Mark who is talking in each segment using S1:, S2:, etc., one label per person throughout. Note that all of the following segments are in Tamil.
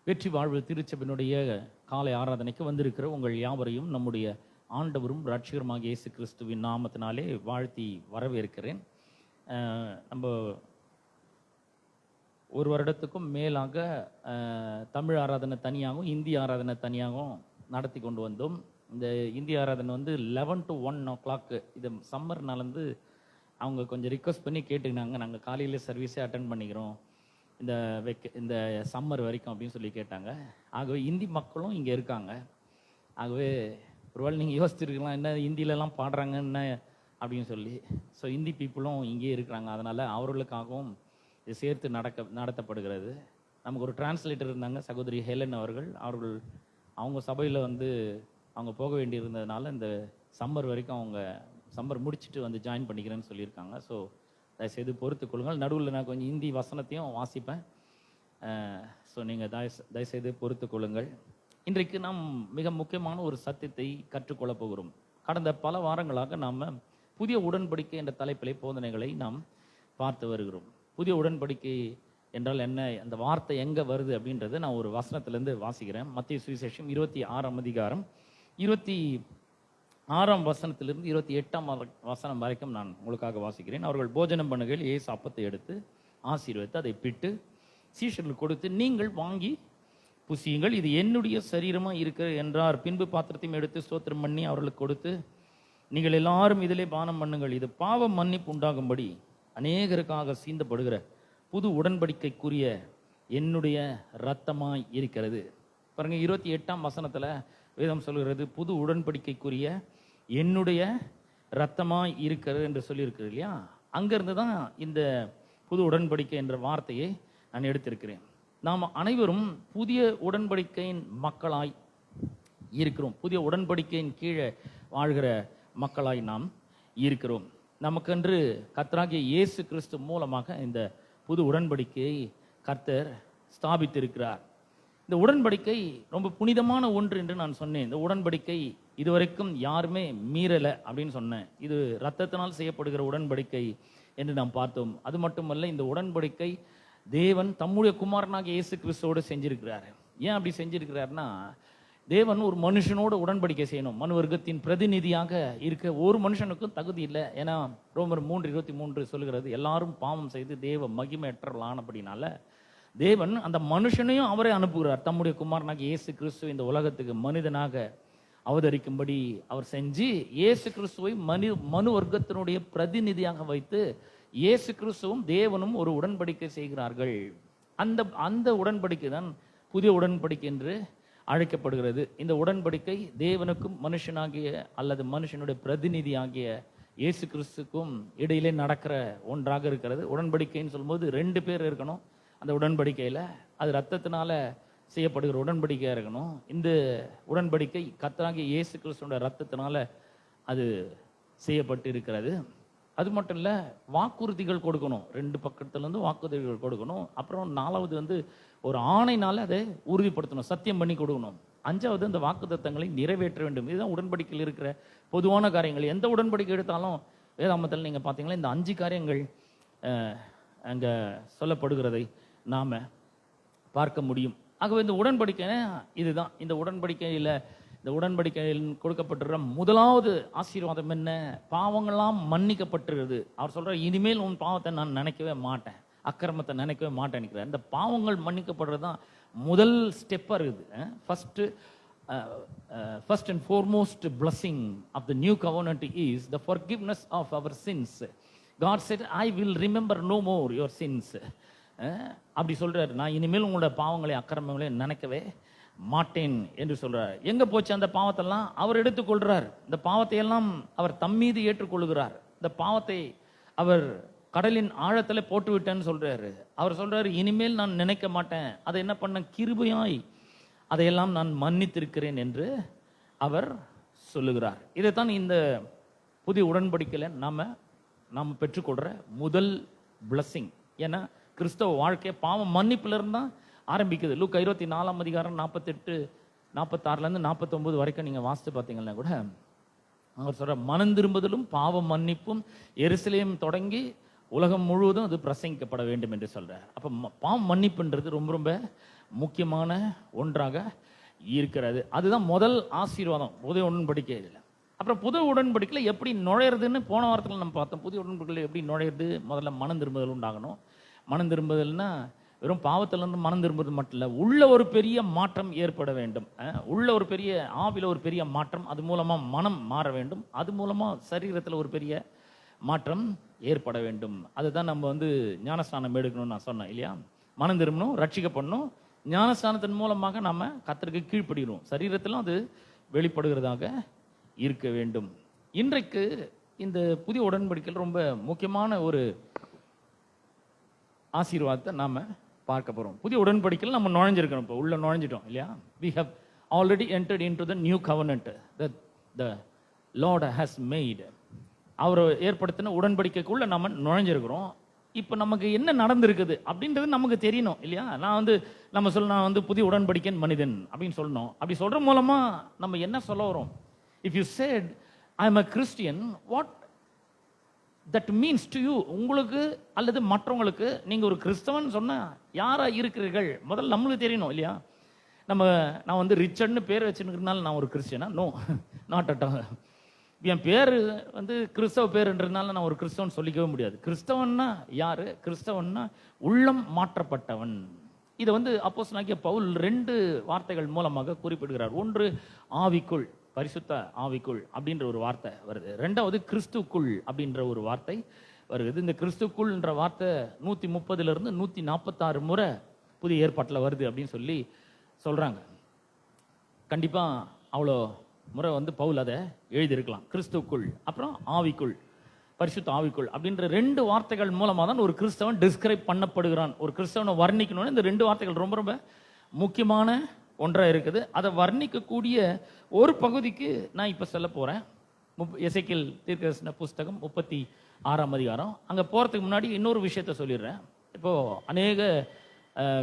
S1: வெற்றி வாழ்வு திருச்சபையினுடைய காலை ஆராதனைக்கு வந்திருக்கிற உங்கள் யாவரையும் நம்முடைய ஆண்டவரும் இரட்சகருமாகிய இயேசு கிறிஸ்துவின் நாமத்தினாலே வாழ்த்தி வரவேற்கிறேன். நம்ம ஒரு வருடத்துக்கும் மேலாக தமிழ் ஆராதனை தனியாகவும் இந்திய ஆராதனை தனியாகவும் நடத்தி கொண்டு வந்தோம். இந்த இந்திய ஆராதனை 11 to 1 o'clock, இது சம்மர்னாலேருந்து அவங்க கொஞ்சம் ரிக்வஸ்ட் பண்ணி கேட்டுக்கினாங்க, நாங்கள் காலையில் சர்வீஸே அட்டன் பண்ணிக்கிறோம் இந்த சம்மர் வரைக்கும் அப்படின்னு சொல்லி கேட்டாங்க. ஆகவே இந்தி மக்களும் இங்கே இருக்காங்க. ஆகவே ஒருவேளை நீங்கள் யோசிச்சிருக்கலாம், என்ன ஹிந்திலலாம் பாடுறாங்க என்ன அப்படின்னு சொல்லி. ஸோ ஹிந்தி பீப்புளும் இங்கே இருக்கிறாங்க, அதனால் அவர்களுக்காகவும் இது சேர்த்து நடத்தப்படுகிறது. நமக்கு ஒரு டிரான்ஸ்லேட்டர் இருந்தாங்க, சகோதரி ஹெலன் அவர்கள். அவங்க சபையில் அவங்க போக வேண்டியிருந்ததுனால இந்த சம்மர் வரைக்கும் அவங்க சம்மர் முடிச்சுட்டு ஜாயின் பண்ணிக்கிறேன்னு சொல்லியிருக்காங்க. ஸோ தயவுசெய்து பொறுத்துக் கொள்ளுங்கள். நடுவில் நான் கொஞ்சம் ஹிந்தி வசனத்தையும் வாசிப்பேன். ஸோ நீங்கள் தயவுசெய்து பொறுத்துக் கொள்ளுங்கள். இன்றைக்கு நாம் மிக முக்கியமான ஒரு சத்தியத்தை கற்றுக்கொள்ளப் போகிறோம். கடந்த பல வாரங்களாக நாம் புதிய உடன்படிக்கை என்ற தலைப்பிலே போதனைகளை நாம் பார்த்து வருகிறோம். புதிய உடன்படிக்கை என்றால் என்ன, அந்த வார்த்தை எங்கே வருது அப்படின்றத நான் ஒரு வசனத்திலேருந்து வாசிக்கிறேன். மத்தேயு சுவிசேஷம் 26ஆம் அதிகாரம் 26ஆம் வசனத்திலிருந்து 28ஆம் வசனம் வரைக்கும் நான் உங்களுக்காக வாசிக்கிறேன். அவர்கள் போஜனம் பண்ணுகையில் இயேசு அப்பத்தை எடுத்து ஆசீர்வதித்து அதை பிட்டு சீஷர்களுக்கு கொடுத்து, நீங்கள் வாங்கி புசியுங்கள், இது என்னுடைய சரீரமாக இருக்கிறது என்றார். பின்பு பாத்திரத்தையும் எடுத்து ஸ்தோத்திரம் பண்ணி அவர்களுக்கு கொடுத்து, நீங்கள் எல்லாரும் இதிலே பானம் பண்ணுங்கள், இது பாவ மன்னிப்பு உண்டாகும்படி அநேகருக்காக சீந்தப்படுகிற புது உடன்படிக்கைக்குரிய என்னுடைய இரத்தமாய் இருக்கிறது. பாருங்க, 28ஆம் வசனத்தில் வேதம் சொல்கிறது புது உடன்படிக்கைக்குரிய என்னுடைய இரத்தமாய் இருக்கிறது என்று சொல்லியிருக்கிறது இல்லையா. அங்கிருந்து தான் இந்த புது உடன்படிக்கை என்ற வார்த்தையை நான் எடுத்திருக்கிறேன். நாம் அனைவரும் புதிய உடன்படிக்கையின் மக்களாய் இருக்கிறோம். புதிய உடன்படிக்கையின் கீழே வாழ்கிற மக்களாய் நாம் இருக்கிறோம். நமக்கென்று கர்த்தராகிய இயேசு கிறிஸ்து மூலமாக இந்த புது உடன்படிக்கையை கர்த்தர் ஸ்தாபித்திருக்கிறார். இந்த உடன்படிக்கை ரொம்ப புனிதமான ஒன்று என்று நான் சொன்னேன். இந்த உடன்படிக்கை இதுவரைக்கும் யாருமே மீறலை அப்படின்னு சொன்னேன். இது இரத்தத்தினால் செய்யப்படுகிற உடன்படிக்கை என்று நாம் பார்த்தோம். அது மட்டுமல்ல, இந்த உடன்படிக்கை தேவன் தம்முடைய குமாரனாகிய இயேசு கிறிஸ்துவோடு செஞ்சிருக்கிறார். ஏன் அப்படி செஞ்சிருக்கிறார்னா, தேவன் ஒரு மனுஷனோடு உடன்படிக்கை செய்யணும். மனு வர்க்கத்தின் பிரதிநிதியாக இருக்க ஒரு மனுஷனுக்கும் தகுதி இல்லை. ஏன்னா ரோமர் 3:23 சொல்லுகிறது, எல்லாரும் பாவம் செய்து தேவ மகிமையற்றவர்களானபடினால தேவன் அந்த மனுஷனையும் அவரை அனுப்புகிறார். தம்முடைய குமாரனாகிய இயேசு கிறிஸ்து இந்த உலகத்துக்கு மனிதனாக அவதரிக்கும்படி அவர் செஞ்சு இயேசு கிறிஸ்துவை மனு வர்க்கத்தினுடைய பிரதிநிதியாக வைத்து இயேசு கிறிஸ்துவும் தேவனும் ஒரு உடன்படிக்கை செய்கிறார்கள். அந்த உடன்படிக்கை தான் புதிய உடன்படிக்கை என்று அழைக்கப்படுகிறது. இந்த உடன்படிக்கை தேவனுக்கும் மனுஷனாகிய அல்லது மனுஷனுடைய பிரதிநிதியாகிய இயேசு கிறிஸ்துக்கும் இடையிலே நடக்கிற ஒன்றாக இருக்கிறது. உடன்படிக்கைன்னு சொல்லும்போது 2 பேர் இருக்கணும் அந்த உடன்படிக்கையில். அது ரத்தத்தினால செய்யப்படுகிற உடன்படிக்கையாக இருக்கணும். இந்த உடன்படிக்கை கர்த்தராகிய இயேசு கிறிஸ்துவோட ரத்தத்தினால அது செய்யப்பட்டு இருக்கிறது. அது மட்டும் இல்லை, வாக்குறுதிகள் கொடுக்கணும். 2 பக்கத்துலேருந்து வாக்குறுதிகள் கொடுக்கணும். அப்புறம் 4வது ஒரு ஆணைனால அதை உறுதிப்படுத்தணும், சத்தியம் பண்ணி கொடுக்கணும். 5வது அந்த வாக்குத்தத்தங்களை நிறைவேற்ற வேண்டும். இதுதான் உடன்படிக்கையில் இருக்கிற பொதுவான காரியங்கள். எந்த உடன்படிக்கை எடுத்தாலும் வேதாமத்தில் நீங்கள் பார்த்தீங்கன்னா இந்த 5 காரியங்கள் அங்கே சொல்லப்படுகிறதை நாம் பார்க்க முடியும். ஆகவே இந்த உடன்படிக்கை இதுதான். இந்த உடன்படிக்கையில் கொடுக்கப்பட்டிருக்கிற முதலாவது ஆசீர்வாதம் என்ன? பாவங்கள்லாம் மன்னிக்கப்பட்டிருக்கிறது. அவர் சொல்றார், இனிமேல் உன் பாவத்தை நான் நினைக்கவே மாட்டேன், அக்கிரமத்தை நினைக்கவே மாட்டேன் நினைக்கிறேன். இந்த பாவங்கள் மன்னிக்கப்படுறது தான் முதல் ஸ்டெப்பாக இருக்குது. First and foremost blessing of the new covenant is the forgiveness of our sins. God said, I will remember no more your sins. அப்படி சொல்றாரு, நான் இனிமேல் உங்களோட பாவங்களை அக்கிரமங்களை நினைக்கவே மாட்டேன் என்று சொல்றார். எங்க போச்சு அந்த பாவத்தெல்லாம்? அவர் எடுத்துக்கொள்றார். இந்த பாவத்தை எல்லாம் அவர் தம்மீது ஏற்றுக்கொள்கிறார். இந்த பாவத்தை அவர் கடலின் ஆழத்துல போட்டு விட்டேன்னு சொல்றாரு. அவர் சொல்றாரு, இனிமேல் நான் நினைக்க மாட்டேன். அதை என்ன பண்ண, கிருபையாய் அதையெல்லாம் நான் மன்னித்திருக்கிறேன் என்று அவர் சொல்லுகிறார். இதைத்தான் இந்த புதிய உடன்படிக்கையில நாம பெற்றுக்கொள்ற முதல் பிளஸிங். ஏன்னா கிறிஸ்தவ வாழ்க்கை பாவம் மன்னிப்புல இருந்தா ஆரம்பிக்குது. லூக்கா 24ஆம் அதிகாரம் 48, 46லேருந்து 49 வரைக்கும் நீங்கள் வாசித்து பார்த்தீங்கன்னா கூட அவர் சொல்ற, மனம் திரும்புதலும் பாவ மன்னிப்பும் எருசலேம் தொடங்கி உலகம் முழுவதும் அது பிரசங்கிக்கப்பட வேண்டும் என்று சொல்றார். அப்போ பாவம் மன்னிப்புன்றது ரொம்ப ரொம்ப முக்கியமான ஒன்றாக இருக்கிறது. அதுதான் முதல் ஆசீர்வாதம் புதிய உடன்படிக்கையில். அப்புறம் புது உடன்படிக்கையில் எப்படி நுழையிறதுன்னு போன வாரத்தில் நம்ம பார்த்தோம். புதிய உடன்படிக்கையில் எப்படி நுழையிறது? முதல்ல மனம் திரும்புதல் உண்டாகணும். மனம் திரும்புதல்னா வெறும் பாவத்திலிருந்து மனம் திரும்புறது மட்டும் இல்லை, உள்ள ஒரு பெரிய மாற்றம் ஏற்பட வேண்டும். உள்ள ஒரு பெரிய ஆவில ஒரு பெரிய மாற்றம், அது மூலமா மனம் மாற வேண்டும், அது மூலமா சரீரத்தில் ஒரு பெரிய மாற்றம் ஏற்பட வேண்டும். அதுதான் நம்ம ஞானஸ்நானம் எடுக்கணும்னு நான் சொன்னேன் இல்லையா? மனம் திரும்பணும், ரட்சிக்கப்படணும். ஞானஸ்நானத்தின் மூலமாக நம்ம கர்த்தருக்கு கீழ்ப்படுகிறோம், சரீரத்திலும் அது வெளிப்படுகிறதாக இருக்க வேண்டும். இன்றைக்கு இந்த புதிய உடன்படிக்கையில் ரொம்ப முக்கியமான ஒரு ஆசீர்வாதத்தை நாம பார்க்க போறோம். புதிய உடன்படிக்கையில் நம்ம நுழைஞ்சிருக்கோம், இப்போ உள்ள நுழைஞ்சிட்டோம் இல்லையா? We have already entered into the new covenant that the Lord has made. அவர் ஏற்படுத்தின உடன்படிக்கைக்குள்ள நம்ம நுழைஞ்சிருக்கிறோம். இப்போ நமக்கு என்ன நடந்திருக்குது அப்படின்றது நமக்கு தெரியணும் இல்லையா? நான் புதிய உடன்படிக்கை மனிதன் அப்படின்னு சொல்லணும். அப்படி சொல்ற மூலமா நம்ம என்ன சொல்ல வரோம்? If you said I am a Christian, what that means to you, உங்களுக்கு அல்லது மற்றவங்களுக்கு நீங்க ஒரு கிறிஸ்தவன் சொன்னா யாரா இருக்கிறீர்கள் முதல்ல நம்மளுக்கு தெரியணும் இல்லையா? நான் ரிச்சர்ட்னு பேர் வச்சுருக்கிறதுனால நான் ஒரு கிறிஸ்டியனா? No, not at all. என் பேர் கிறிஸ்தவ பேருன்றதுனால நான் ஒரு கிறிஸ்தவன் சொல்லிக்கவே முடியாது. கிறிஸ்தவன்னா யாரு? கிறிஸ்தவன்னா உள்ளம் மாற்றப்பட்டவன். இதை அப்போஸ்தலனாகிய பவுல் 2 வார்த்தைகள் மூலமாக குறிப்பிடுகிறார். ஒன்று ஆவிக்குள், பரிசுத்த ஆவிக்குள் அப்படின்ற ஒரு வார்த்தை வருது. 2வது கிறிஸ்துக்குள் அப்படின்ற ஒரு வார்த்தை வருது. இந்த கிறிஸ்துக்குள்ன்ற வார்த்தை 130 146 முறை புதிய ஏற்பாட்டில் வருது அப்படின்னு சொல்றாங்க. கண்டிப்பா அவ்வளோ முறை பவுல் அதை எழுதியிருக்கலாம். கிறிஸ்துக்குள், அப்புறம் ஆவிக்குள், பரிசுத்த ஆவிக்குள் அப்படின்ற 2 வார்த்தைகள் மூலமாக தான் ஒரு கிறிஸ்தவன் டிஸ்கிரைப் பண்ணப்படுகிறான். ஒரு கிறிஸ்தவனை வர்ணிக்கணும்னு இந்த 2 வார்த்தைகள் ரொம்ப ரொம்ப முக்கியமான ஒன்றாக இருக்குது. அதை வர்ணிக்கக்கூடிய ஒரு பகுதிக்கு நான் இப்போ சொல்ல போகிறேன். எசேக்கியேல் தீர்க்கதரிசன புஸ்தகம் 36ஆம் அதிகாரம். அங்கே போகிறதுக்கு முன்னாடி இன்னொரு விஷயத்த சொல்லிடுறேன். இப்போது அநேக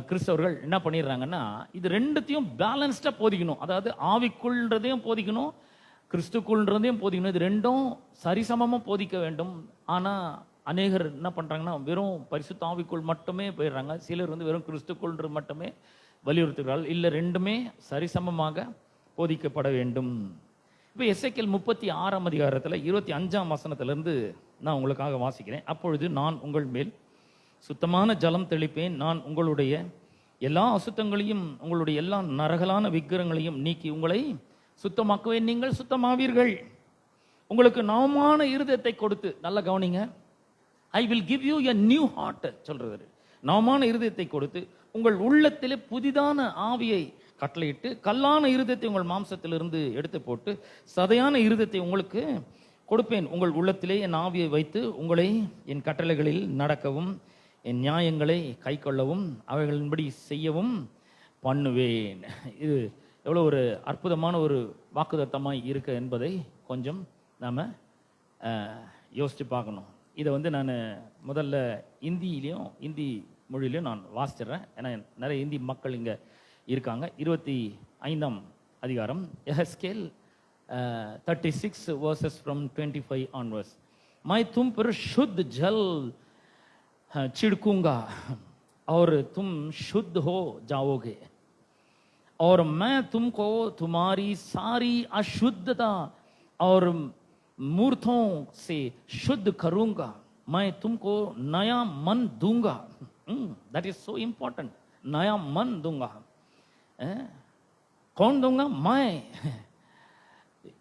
S1: கிறிஸ்தவர்கள் என்ன பண்ணிடுறாங்கன்னா, இது 2த்தையும் பேலன்ஸ்டாக போதிக்கணும். அதாவது ஆவிக்குள்ன்றதையும் போதிக்கணும், கிறிஸ்துக்குள்ன்றதையும் போதிக்கணும். இது 2ம் சரிசமமாக போதிக்க வேண்டும். ஆனால் அநேகர் என்ன பண்ணுறாங்கன்னா, வெறும் பரிசுத்த ஆவிக்குள் மட்டுமே போயிடுறாங்க. சிலர் வெறும் கிறிஸ்துக்குள்ன்ற மட்டுமே வலியுறுத்துகிறார்கள். இல்லை, 2மே சரிசமமாக போதிக்கப்பட வேண்டும். இப்போ எசேக்கியேல் 36ஆம் அதிகாரத்தில் 25ஆம் வசனத்திலிருந்து நான் உங்களுக்காக வாசிக்கிறேன். அப்பொழுது நான் உங்கள் மேல் சுத்தமான ஜலம் தெளிப்பேன். நான் உங்களுடைய எல்லா அசுத்தங்களையும் உங்களுடைய எல்லா நரகலான விக்கிரங்களையும் நீக்கி உங்களை சுத்தமாக்குவேன், நீங்கள் சுத்தமாவீர்கள். உங்களுக்கு நவமான இருதயத்தை கொடுத்து, நல்ல கவனிங்க, I will give you a new heart சொல்றது. நவமான இருதயத்தை கொடுத்து உங்கள் உள்ளத்திலே புதிதான ஆவியை கட்டளையிட்டு, கல்லான இருதயத்தை உங்கள் மாம்சத்திலிருந்து எடுத்து போட்டு சதையான இருதயத்தை உங்களுக்கு கொடுப்பேன். உங்கள் உள்ளத்திலே என் ஆவியை வைத்து உங்களை என் கட்டளைகளில் நடக்கவும் என் நியாயங்களை கை கொள்ளவும் அவைகளின்படி செய்யவும் பண்ணுவேன். இது எவ்வளோ ஒரு அற்புதமான ஒரு வாக்குத்தத்தமாக இருக்கு என்பதை கொஞ்சம் நாம் யோசித்து பார்க்கணும். இதை நான் முதல்ல இந்தி மொழியிலையும் நான் வாசிச்சிடுறேன். ஏன்னா நிறைய இந்தி மக்கள் இங்கே இருக்காங்க. 25ஆம் அதிகாரம், எஹெஸ்கேல் 36 verses from 25 onwards. मैं तुम पर शुद्ध जल छिड़कूंगा और तुम शुद्ध हो जाओगे, और मैं तुमको तुम्हारी सारी अशुद्धता और मूर्तों से शुद्ध करूंगा. मैं तुमको नया मन दूंगा. That is so important. नया मन दूंगा. कौन दूंगा? मैं.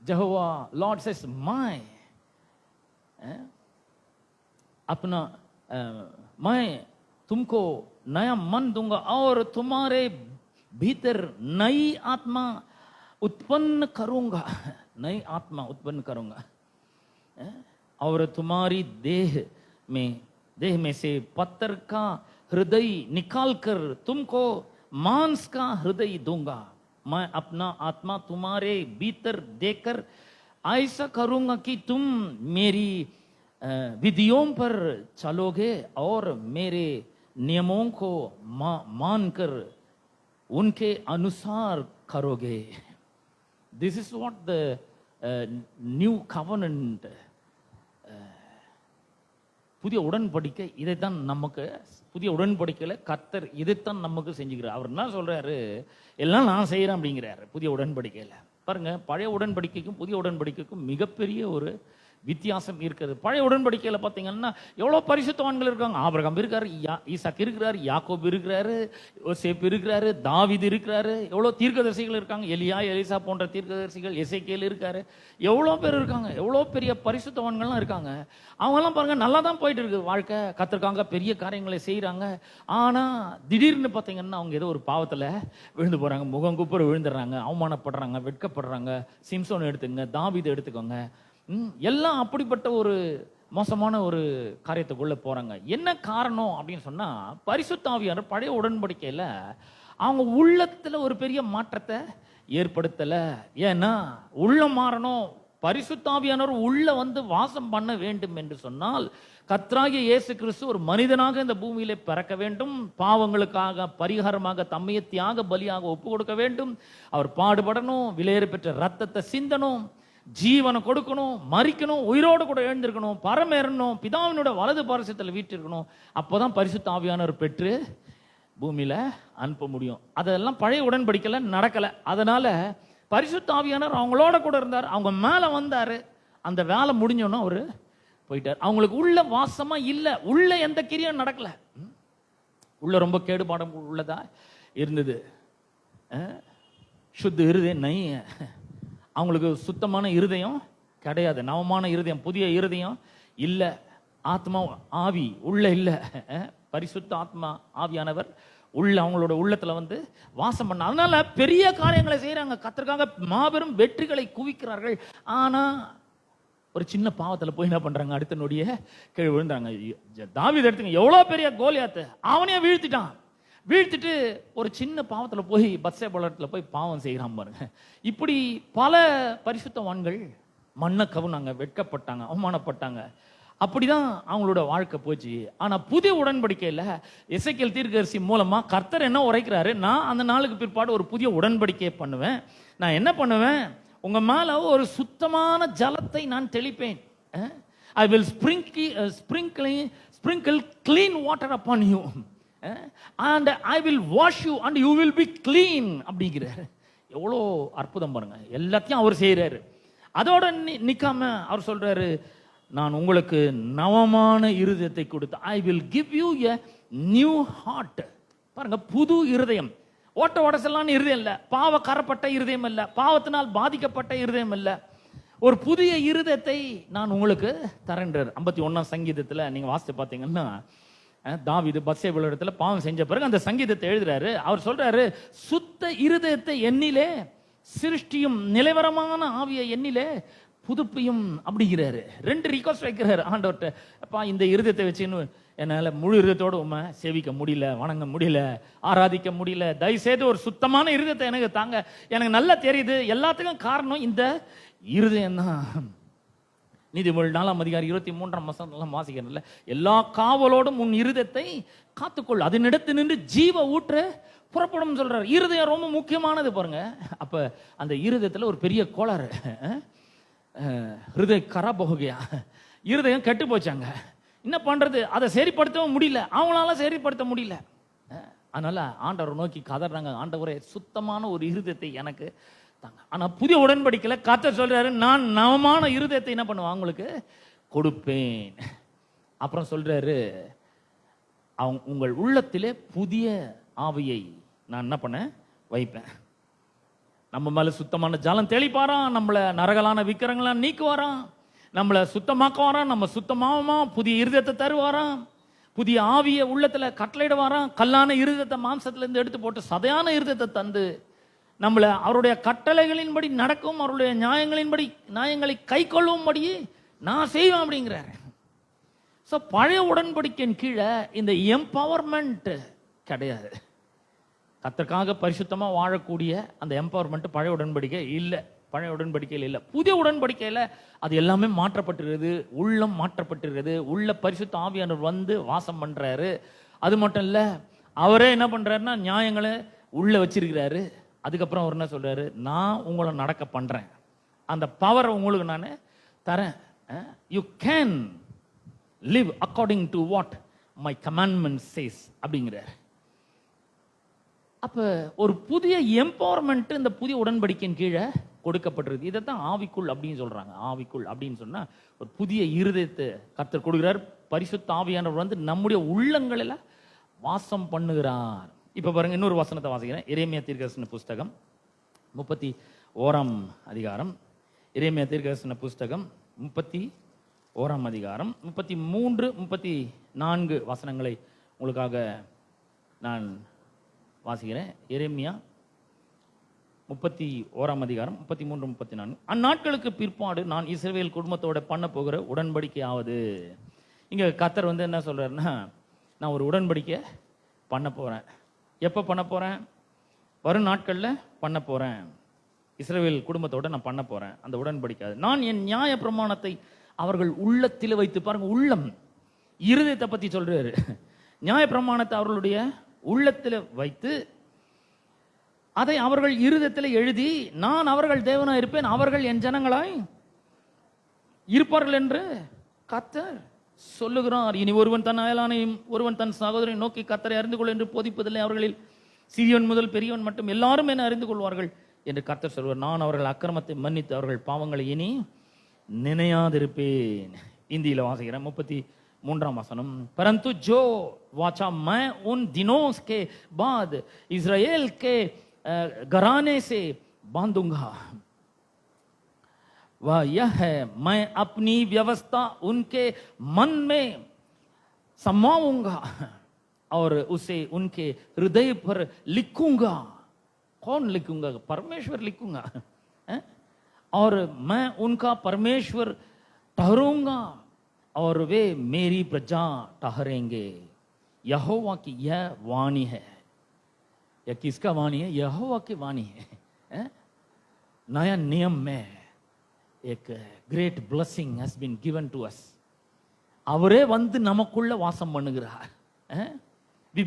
S1: यहोवा लॉर्ड सेज मैं अपना मैं तुमको नया मन दूंगा और तुम्हारे भीतर नई आत्मा उत्पन्न करूंगा. नई आत्मा उत्पन्न करूंगा और तुम्हारी देह में से पत्थर का हृदय निकालकर तुमको मांस का हृदय दूंगा. मैं अपना आत्मा तुम्हारे भीतर देकर ऐसा करूंगा कि तुम मेरी विधियों पर चलोगे और मेरे नियमों को मानकर उनके अनुसार करोगे. This is what the new covenant புதிய உடன்படிக்கை இதைத்தான் நமக்கு, புதிய உடன்படிக்கையில் கர்த்தர் இதைத்தான் நமக்கு செஞ்சுக்கிறார். அவர் என்ன சொல்றாரு, எல்லாம் நான் செய்யறேன் அப்படிங்கிறாரு புதிய உடன்படிக்கையில். பாருங்க, பழைய உடன்படிக்கைக்கும் புதிய உடன்படிக்கைக்கும் மிகப்பெரிய ஒரு வித்தியாசம் இருக்கிறது. பழைய உடன்படிக்கையில் பார்த்தீங்கன்னா எவ்வளோ பரிசுத்தவான்கள் இருக்காங்க. ஆபிரகாம் இருக்காரு, ஈசாக் இருக்கிறாரு, யாக்கோப் இருக்கிறாரு, யோசேப்பு இருக்கிறாரு, தாவீது இருக்கிறாரு, எவ்வளோ தீர்க்கதரிசிகள் இருக்காங்க, எலியா எலிசா போன்ற தீர்க்கதரிசிகள், எசேக்கியேல் இருக்காரு, எவ்வளோ பேர் இருக்காங்க, எவ்வளோ பெரிய பரிசுத்தவான்கள்லாம் இருக்காங்க. அவங்கெல்லாம் பாருங்க நல்லா தான் போயிட்டு இருக்கு வாழ்க்கை, கத்திருக்காங்க, பெரிய காரியங்களை செய்கிறாங்க. ஆனால் திடீர்னு பார்த்தீங்கன்னா அவங்க ஏதோ ஒரு பாவத்தில் விழுந்து போகிறாங்க, முகங்குப்புற விழுந்துடுறாங்க, அவமானப்படுறாங்க, வெட்கப்படுறாங்க. சிம்சோன் எடுத்துங்க, தாவீது எடுத்துக்கோங்க, எல்லாம் அப்படிப்பட்ட ஒரு மோசமான ஒரு காரியத்துக்குள்ள போறாங்க. என்ன காரணம் அப்படின்னு சொன்னா, பரிசுத்த ஆவியானவர் பழைய உடன்படிக்கையில அவங்க உள்ளத்துல ஒரு பெரிய மாற்றத்தை ஏற்படுத்தல. ஏன்னா உள்ளம் மாறணும், பரிசுத்த ஆவியானவர் உள்ள வந்து வாசம் பண்ண வேண்டும் என்று சொன்னால் கர்த்தராகிய இயேசு கிறிஸ்து ஒரு மனிதனாக இந்த பூமியிலே பிறக்க வேண்டும், பாவங்களுக்காக பரிகாரமாக தம்மையை தியாக பலியாக ஒப்பு கொடுக்க வேண்டும், அவர் பாடுபடணும், விலையேற பெற்ற ரத்தத்தை சிந்தணும், ஜீவனை கொடுக்கணும், மரிக்கணும், உயிரோடு கூட எழுந்திருக்கணும், பரமேறணும், பிதாவினோட வலது பாரசத்தில் வீட்டிருக்கணும். அப்போதான் பரிசுத்த ஆவியானவர் பெற்று பூமியில அனுப்ப முடியும். அதெல்லாம் பழைய உடன்படிக்கையில நடக்கல. அதனால பரிசுத்த ஆவியானவர் அவங்களோட கூட இருந்தார், அவங்க மேல வந்தாரு, அந்த வேலை முடிஞ்சோன்னா அவரு போயிட்டார். அவங்களுக்கு உள்ள வாசமா இல்ல, உள்ள எந்த கிரியும் நடக்கல, உள்ள ரொம்ப கேடுபாடம் உள்ளதா இருந்தது. சுத்த இருதயம் நை, அவங்களுக்கு சுத்தமான இருதயம் கிடையாது, நவமான இருதயம், புதிய இருதயம் இல்லை, ஆத்மா ஆவி உள்ள இல்லை. பரிசுத்த ஆத்மா ஆவியானவர் உள்ள அவங்களோட உள்ளத்துல வந்து வாசம் பண்ண, அதனால பெரிய காரியங்களை செய்யறாங்க, கர்த்தருக்காக மாபெரும் வெற்றிகளை குவிக்கிறார்கள். ஆனா ஒரு சின்ன பாவத்துல போய் என்ன பண்றாங்க, அடுத்த நொடியே கீழே விழுந்தாங்க. தாவீது எடுத்துங்க, எவ்வளவு பெரிய கோலியாத்து, அவனையே வீழ்த்திட்டான். வீழ்த்திட்டு ஒரு சின்ன பாவத்துல போய் பத்சேபாளத்துல போய் பாவம் செய்யறான் பாருங்க. இப்படி பல பரிசுத்தவான்கள் மண்ணை கவுனாங்க, வெட்கப்பட்டாங்க, அவமானப்பட்டாங்க. அப்படிதான் அவங்களோட வாழ்க்கை போச்சு. ஆனா புதிய உடன்படிக்கையில எசேக்கியேல் தீர்க்கதரிசி மூலமா கர்த்தர் என்ன உரைக்கிறாரு, நான் அந்த நாளுக்கு பிற்பாடு ஒரு புதிய உடன்படிக்கையை பண்ணுவேன். நான் என்ன பண்ணுவேன், உங்க மேல ஒரு சுத்தமான ஜலத்தை நான் தெளிப்பேன். I will sprinkle clean water upon you and I will wash you and you will be clean அப்படிங்கிறார். எவ்வளோ அற்புதம் பாருங்க, எல்லாத்தையும் அவர் செய்யறாரு. அதோட நிக்காம அவர் சொல்றாரு, நான் உங்களுக்கு நவமான இருதயத்தை கொடுத்து I will give you a new heart. பாருங்க, புது இருதயம். ஓட்ட உடசலான இருதயம் இல்ல, பாவ கரப்பட்ட இருதயம் இல்ல, பாவத்தினால் பாதிக்கப்பட்ட இருதயம் இல்ல, ஒரு புதிய இருதயத்தை நான் உங்களுக்கு தரேன்றார். 51ஆம் சங்கீதத்துல நீங்க வாசித்து பார்த்தீங்கன்னா, தாவீது பத்சேபாள் இடத்துல பாவம் செஞ்ச பிறகு அந்த சங்கீதத்தை எழுதுறாரு. அவர் சொல்றாரு, சுத்த இருதயத்தை எண்ணிலே சிருஷ்டியும் நிலைவரமான ஆவிய எண்ணிலே புதுப்பியும் அப்படிங்கிறாரு. 2 ரிக்வெஸ்ட் வைக்கிறாரு ஆண்டவர்கிட்ட. அப்பா, இந்த இருதயத்தை வச்சுன்னு என்னால முழு இருதயத்தோடு உண்மை சேவிக்க முடியல, வணங்க முடியல, ஆராதிக்க முடியல, தயவுசெய்து ஒரு சுத்தமான இருதயத்தை எனக்கு தாங்க. எனக்கு நல்லா தெரியுது எல்லாத்துக்கும் காரணம் இந்த இருதயம் தான். நீதிமொழி 4ஆம் அதிகாரம் 23ஆம் வசனம் வாசிக்கிறதுல, எல்லா காவலோடும் உன் இருதயத்தை காத்துக்கொள், அதனிடத்து நின்று ஜீவ ஊற்று புறப்படும் சொல்றாரு. இருதயம் ரொம்ப முக்கியமானது பாருங்க. அப்ப அந்த இருதயத்துல ஒரு பெரிய கோளாறு, ஹிருதய கராபோகியா, இருதயம் கெட்டு போச்சாங்க. என்ன பண்றது, அதை சரிப்படுத்தவும் முடியல, அவங்களால சரிப்படுத்த முடியல. அதனால ஆண்டவர் நோக்கி கதறாங்க, ஆண்டவரே சுத்தமான ஒரு இருதயத்தை எனக்கு தாங்க. ஆனா புதிய உடன்படிக்கையில கர்த்தர் சொல்றாரு, நான் நவமான இருதயத்தை என்ன பண்ணுவேன் உங்களுக்கு கொடுப்பேன். அப்புறம் சொல்றாரு, உங்கள் உள்ளத்திலே புதிய ஆவியை நான் என்ன பண்ண வைப்பேன். நம்ம மேல சுத்தமான ஜலம் தெளிப்பாராம், நம்மள நரகலான விக்கிரங்களாம் நீக்குவாராம், நம்மளை சுத்தமாக்க வாராம், நம்ம சுத்தமாவமா, புதிய இருதயத்தை தருவாராம், புதிய ஆவிய உள்ளத்துல கட்டளையிடுவாராம், கல்லான இருதயத்தை மாம்சத்துல இருந்து எடுத்து போட்டு சதையான இருதயத்தை தந்து நம்மளை அவருடைய கட்டளைகளின்படி நடக்கும், அவருடைய நியாயங்களை கை கொள்ளும்படி நான் செய்வேன் அப்படிங்கிறாரு. ஸோ பழைய உடன்படிக்கையின் கீழே இந்த எம்பவர்மெண்ட் கிடையாது. கர்த்தருக்காக பரிசுத்தமா வாழக்கூடிய அந்த எம்பவர்மெண்ட் பழைய உடன்படிக்கை இல்லை, பழைய உடன்படிக்கையில் இல்லை. புதிய உடன்படிக்கையில் அது எல்லாமே மாற்றப்பட்டிருக்கிறது, உள்ளம் மாற்றப்பட்டிருக்கிறது, உள்ள பரிசுத்த ஆவியானவர் வந்து வாசம் பண்றாரு. அது மட்டும் இல்லை, அவரே என்ன பண்றாருன்னா நியாயங்களை உள்ள வச்சிருக்கிறாரு. அதுக்கப்புறம் அவர் என்ன சொல்றாரு, நான் உங்களை நடக்க பண்றேன், அந்த பவர் உங்களுக்கு நான் தரேன். You can live according to what my commandment says அப்படிங்கிறார். அப்ப ஒரு புதிய எம்பவர்மெண்ட் இந்த புதிய உடன்படிக்கையின் கீழே கொடுக்கப்பட்டிருக்கு. இதைத்தான் ஆவிக்குள் அப்படின்னு சொல்றாங்க. ஆவிக்குள் அப்படின்னு சொன்னா ஒரு புதிய இருதயத்தை கர்த்தர் கொடுக்கிறார். பரிசுத்த ஆவியானவர் வந்து நம்முடைய உள்ளங்களில் வாசம் பண்ணுகிறார். இப்ப பாருங்க, இன்னொரு வசனத்தை வாசிக்கிறேன். எரேமியா தீர்க்கதரிசன புஸ்தகம் 31 அதிகாரம். எரேமியா தீர்க்கதரிசன புஸ்தகம் 31 அதிகாரம் 33, 34 வசனங்களை உங்களுக்காக நான் வாசிக்கிறேன். எரேமியா 31 அதிகாரம் 33, 34. அந்நாட்களுக்கு பிற்பாடு நான் இஸ்ரவேல் குடும்பத்தோட பண்ண போகிற உடன்படிக்கையாவது. இங்க கர்த்தர் வந்து என்ன சொல்றாருன்னா, நான் ஒரு உடன்படிக்கை பண்ண போறேன். எப்ப பண்ண போறேன்? வரும் நாட்கள்ல பண்ண போறேன். இஸ்ரவேல் குடும்பத்தோட நான் பண்ண போறேன் அந்த உடன்படிக்கை. நான் என் நியாய பிரமாணத்தை அவர்கள் உள்ளத்தில் வைத்து, பாருங்க, உள்ளம், இருதயத்தை பத்தி சொல்றாரு. நியாய பிரமாணத்தை அவர்களுடைய உள்ளத்தில் வைத்து அதை அவர்கள் இருதயத்தில் எழுதி, நான் அவர்கள் தேவனாய் இருப்பேன், அவர்கள் என் ஜனங்களாய் இருப்பார்கள் என்று கர்த்தர் சொல்லுகிறார். இனி ஒருவன் தன் அயலானையும் ஒருவன் தன் சகோதரனை நோக்கி கர்த்தரை அறிந்து கொள் என்று போதிப்பதில்லை. அவர்களில் சிறியவன் முதல் பெரியவன் மட்டும் எல்லாரும் என்ன அறிந்து கொள்வார்கள் என்று கர்த்தர் சொல்வார். நான் அவர்கள் அக்கிரமத்தை மன்னித்து அவர்கள் பாவங்களை இனி நினையாதிருப்பேன். இந்தியில வாசிக்கிறேன் 33 வசனம். परंतु जो वाचा मैं उन दिनों के बाद इस्राएल के घराने से बांधूंगा वह यह है, मैं अपनी व्यवस्था उनके मन में समाऊंगा और उसे उनके हृदय पर लिखूंगा. कौन लिखूंगा? परमेश्वर लिखूंगा. और मैं उनका परमेश्वर ठहरूंगा और वे मेरी प्रजा ठहरेंगे. यहोवा की यह वाणी है. यह किसका वाणी है? यहोवा की वाणी है. नया नियम में एक great blessing has been given to us. அவரே வந்து நமக்குள்ள வாசம் பண்ணுகிறார். we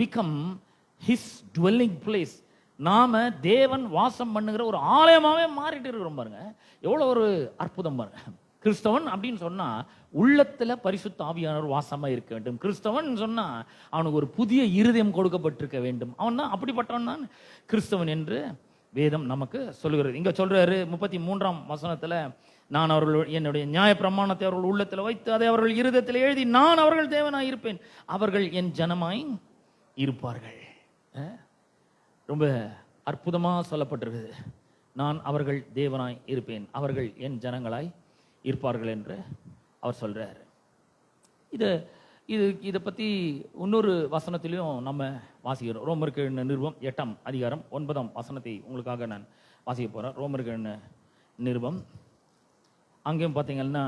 S1: become his dwelling place. நாம தேவன் வாசம் பண்ணுகிற ஒரு ஆலயமாவே மாறிட்டு இருக்கிறோம். பாருங்க, எவ்வளவு ஒரு அற்புதம் பாருங்க. கிறிஸ்தவன் அப்படின்னு சொன்னா உள்ளத்துல பரிசுத்த ஆவியானவர் வாசமா இருக்க வேண்டும். கிறிஸ்தவன் சொன்னா அவனுக்கு ஒரு புதிய இருதயம் கொடுக்கப்பட்டிருக்க வேண்டும். அவன் தான் அப்படிப்பட்டவன் தான் கிறிஸ்தவன் என்று வேதம் நமக்கு சொல்லுகிறது. இங்க சொல்றாரு 33 வசனத்துல, நான் அவர்கள் என்னுடைய நியாய பிரமாணத்தை அவர்கள் உள்ளத்துல வைத்து அதை அவர்கள் இருதயத்தில் எழுதி, நான் அவர்கள் தேவனாய் இருப்பேன், அவர்கள் என் ஜனமாய் இருப்பார்கள். ரொம்ப அற்புதமா சொல்லப்பட்டிருக்குது. நான் அவர்கள் தேவனாய் இருப்பேன், அவர்கள் என் ஜனங்களாய் இருப்பார்கள் என்று அவர் சொல்றாரு. இதை பத்தி இன்னொரு வசனத்திலையும் நம்ம வாசிக்கிறோம். ரோமருக்கு நிருபம் 8 அதிகாரம் 9 வசனத்தை உங்களுக்காக நான் வாசிக்க போறேன். ரோமருக்கு நிருபம் அங்கேயும் பார்த்தீங்கன்னா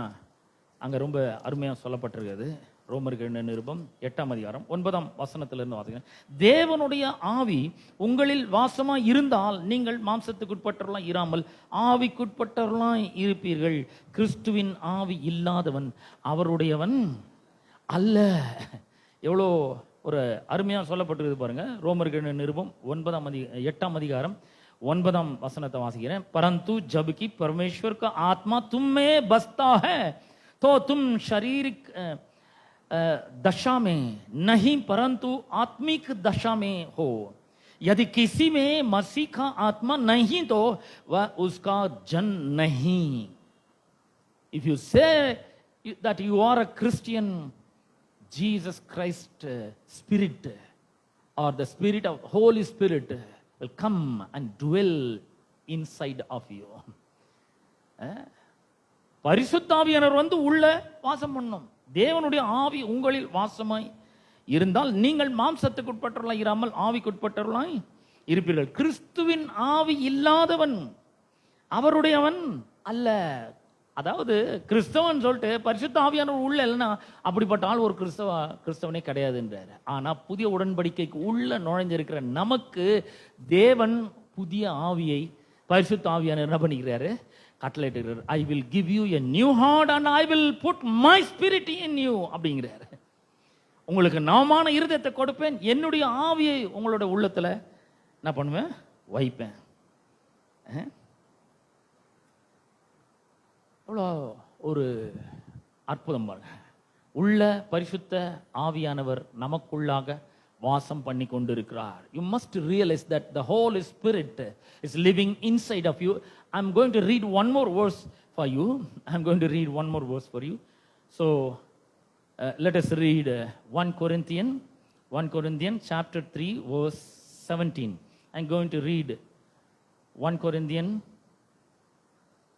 S1: அங்க ரொம்ப அருமையா சொல்லப்பட்டிருக்கிறது. ரோமருக்கு நிருபம் 8 அதிகாரம் 9 வசனத்திலிருந்து வாசிக்கிறேன். தேவனுடைய ஆவி உங்களில் வாசமா இருந்தால் நீங்கள் மாம்சத்துக்குட்பட்டவர்களாய் இராமல் ஆவிக்குட்பட்டவர்களாய் இருப்பீர்கள். கிறிஸ்துவின் ஆவி இல்லாதவன் அவருடையவன் அல்ல. எவ்வளோ ஒரு அருமையா சொல்லப்பட்டிருக்கு பாருங்க. ரோமருக்கு நிருபம் 8 அதிகாரம் 9 वसनத்தை வாசிக்கிறேன். परंतु जबकि परमेश्वर का आत्मा तुम में बसता है तो तुम शारीरिक दशा में नहीं परंतु आत्मिक दशा में हो. यदि किसी में मसीह का आत्मा नहीं तो वह उसका जन नहीं. If you say that you are a Christian, Jesus Christ Spirit or the Spirit of Holy Spirit will come and dwell inside of you. பரிசுத்த ஆவியானவர் வந்து உள்ள வாசம் பண்ணும். தேவனுடைய ஆவி உங்களில் வாசமாய் இருந்தால் நீங்கள் மாம்சத்துக்குட்பட்டவர்களாய் இராமல் ஆவிக்குட்பட்டவர்களாய் இருப்பீர்கள். கிறிஸ்துவின் ஆவி இல்லாதவன் அவருடையவன் அல்ல. அதாவது கிறிஸ்தவன் சொல்லிட்டு பரிசுத்த ஆவியானவர் உள்ள இல்லைன்னா அப்படிப்பட்ட ஆள் ஒரு கிறிஸ்தவனே கிடையாதுன்றாரு. ஆனா புதிய உடன்படிக்கைக்கு உள்ள நுழைஞ்சிருக்கிற நமக்கு தேவன் புதிய ஆவியை பரிசுத்த ஆவியானவர் என்ன பண்ணிக்கிறாரு? கட்டளையிடுகிறார். I will give you a new heart and I will put my spirit in you அப்படிங்கிறாரு. உங்களுக்கு நவமான இருதயத்தை கொடுப்பேன், என்னுடைய ஆவியை உங்களோட உள்ளத்துல என்ன பண்ணுவேன்? வைப்பேன். அவ்வளோ ஒரு அற்புதம் பாருங்க. உள்ள பரிசுத்த ஆவியானவர் நமக்குள்ளாக வாசம் பண்ணி கொண்டிருக்கிறார். You must realize that the Holy Spirit is living inside of you. I'm going to read one more verse for you. I'm going to read one more verse for you. So let us read 1 Corinthians chapter 3 verse 17. I'm going to read 1 Corinthians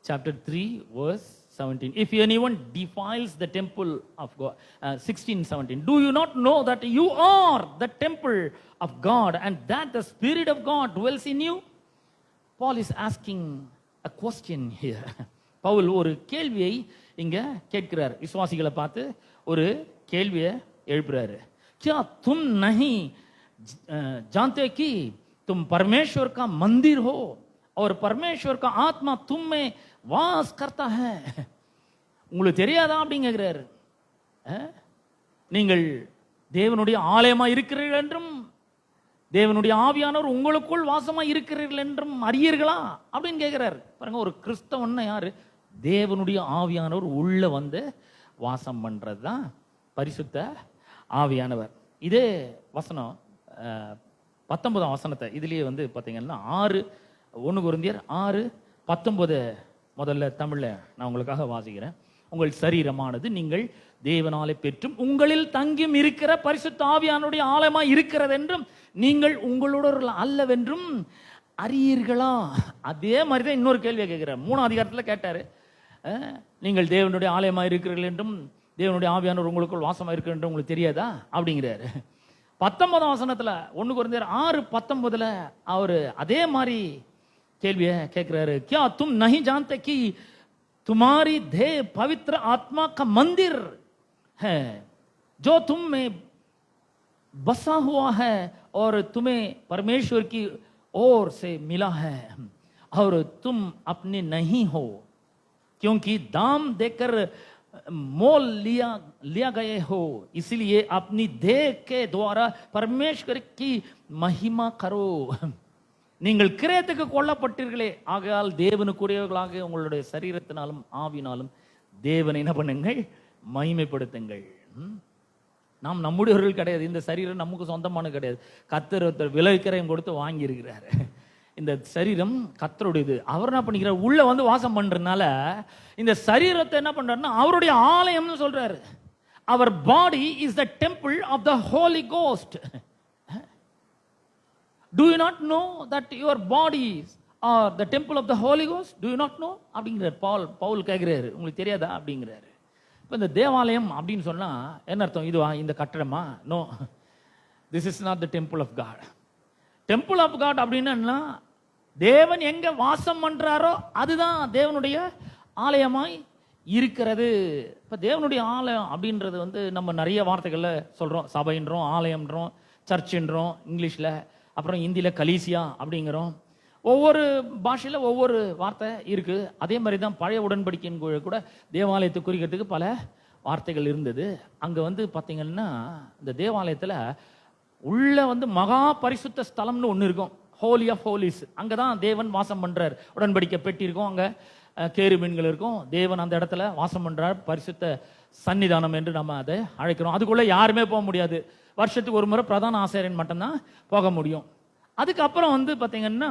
S1: chapter 3 verse 17. If anyone defiles the temple of God, 16:17. Do you not know that you are the temple of God and that the Spirit of God dwells in you? Paul is asking a question here. Pavul ஒரு கேள்வியை இங்க கேட்கிறார். விசுவாசிகளை பார்த்து ஒரு கேள்வியை எழுப்புறாரு. क्या तुम नहीं जानते कि तुम परमेश्वर का मंदिर हो और परमेश्वर का आत्मा तुम में वास करता है? உங்களுக்கு தெரியாதா அப்படின்னு கேட்கிறாரு. நீங்கள் தேவனுடைய ஆலயமா இருக்கிறீர்கள் என்றும் தேவனுடைய ஆவியானவர் உங்களுக்குள் வாசமா இருக்கிறீர்கள் என்றும் அறியீர்களா அப்படின்னு கேட்கிறார். பாருங்க, ஒரு கிறிஸ்தவன் யாரு? தேவனுடைய ஆவியானவர் உள்ள வந்து வாசம் பண்றது தான் பரிசுத்த ஆவியானவர். இதே வசனம் 19ஆம் வசனத்தை இதுலயே வந்து பாத்தீங்கன்னா 1 கொரிந்தியர் 6:19 முதல்ல தமிழ்ல நான் உங்களுக்காக வாசிக்கிறேன். உங்கள் சரீரமானது நீங்கள் தேவனாலே பெற்றும் உங்களில் தங்கியும் இருக்கிற பரிசுத்த ஆவியானுடைய ஆலயமா இருக்கிறது என்றும் நீங்கள் உங்களோட அல்லவென்றும் அறியீர்களா? அதே மாதிரி தான் இன்னொரு கேள்வியை கேட்கிறார். 3ஆம் அதிகாரத்துல கேட்டாரு, நீங்கள் தேவனுடைய ஆலயமா இருக்கிறீர்கள் என்றும் தேவனுடைய ஆவியானவர் உங்களுக்குள் வாசமா இருக்கிற என்றும் உங்களுக்கு தெரியாதா அப்படிங்கிறாரு. 19ஆம் வசனத்துல 1 கொரிந்தியர் 6:19 அவரு அதே மாதிரி கேள்வியை கேட்கிறாரு. क्या तुम नहीं जानते कि तुम्हारी देह पवित्र आत्मा का मंदिर है जो तुम में बसा हुआ है और तुम्हें परमेश्वर की ओर से मिला है और तुम अपने नहीं हो क्योंकि दाम देकर मोल लिया गए हो, इसलिए अपनी देह के द्वारा परमेश्वर की महिमा करो. நீங்கள் கிரயத்துக்கு கொல்லப்பட்டீர்களே, ஆகையால் தேவனுக்குரியவர்களாக உங்களுடைய சரீரத்தினாலும் ஆவினாலும் தேவனை என்ன பண்ணுங்கள்? மகிமைப்படுத்துங்கள். நாம் நம்முடையவர்கள் கிடையாது. இந்த சரீரம் நமக்கு சொந்தமானது கிடையாது. கர்த்தர் விலைக்கிரயம் கொடுத்து வாங்கி இருக்கிறாரு. இந்த சரீரம் கர்த்தருடையது. அவர் என்ன பண்ணிக்கிறார்? உள்ள வந்து வாசம் பண்றதுனால இந்த சரீரத்தை என்ன பண்றாருன்னா அவருடைய ஆலயம்னு சொல்றாரு. அவர் body is the temple of the holy ghost. Do you not know that your bodies are the temple of the Holy Ghost? Do you not know? அப்படிங்கிறார் பவுல் கேட்கிறாரு. உங்களுக்கு தெரியாதா அப்படிங்கிறாரு. இப்போ இந்த தேவாலயம் அப்படின்னு சொன்னா என்ன அர்த்தம்? இதுவா இந்த கட்டடமா? No, this is not the temple of God. Temple of God அப்படின்னா தேவன் எங்க வாசம் பண்றாரோ அதுதான் தேவனுடைய ஆலயமாய் இருக்கிறது. இப்போ தேவனுடைய ஆலயம் அப்படின்றது வந்து நம்ம நிறைய வார்த்தைகள்ல சொல்றோம். சபைன்றோம், ஆலயம்ன்றோம், சர்ச்சுன்றோம் இங்கிலீஷ்ல, அப்புறம் இந்தியில கலீசியா அப்படிங்கிறோம். ஒவ்வொரு பாஷையில ஒவ்வொரு வார்த்தை இருக்கு. அதே மாதிரி தான் பழைய உடன்படிக்கையின் கூட தேவாலயத்தை குறிக்கிறதுக்கு பல வார்த்தைகள் இருந்தது. அங்க வந்து பாத்தீங்கன்னா இந்த தேவாலயத்துல உள்ள வந்து மகா பரிசுத்த ஸ்தலம்னு ஒண்ணு இருக்கும், ஹோலி ஆஃப் ஹோலிஸ். அங்கதான் தேவன் வாசம் பண்றார். உடன்படிக்கை பெட்டி இருக்கும், அங்க கேருபீன்கள் இருக்கும். தேவன் அந்த இடத்துல வாசம் பண்றார். பரிசுத்த சன்னிதானம் என்று நம்ம அதை அழைக்கிறோம். அதுக்குள்ள யாருமே போக முடியாது. வருஷத்துக்கு ஒரு முறை பிரதான ஆசாரியன் மட்டும்தான் போக முடியும். அதுக்கப்புறம் வந்து பார்த்தீங்கன்னா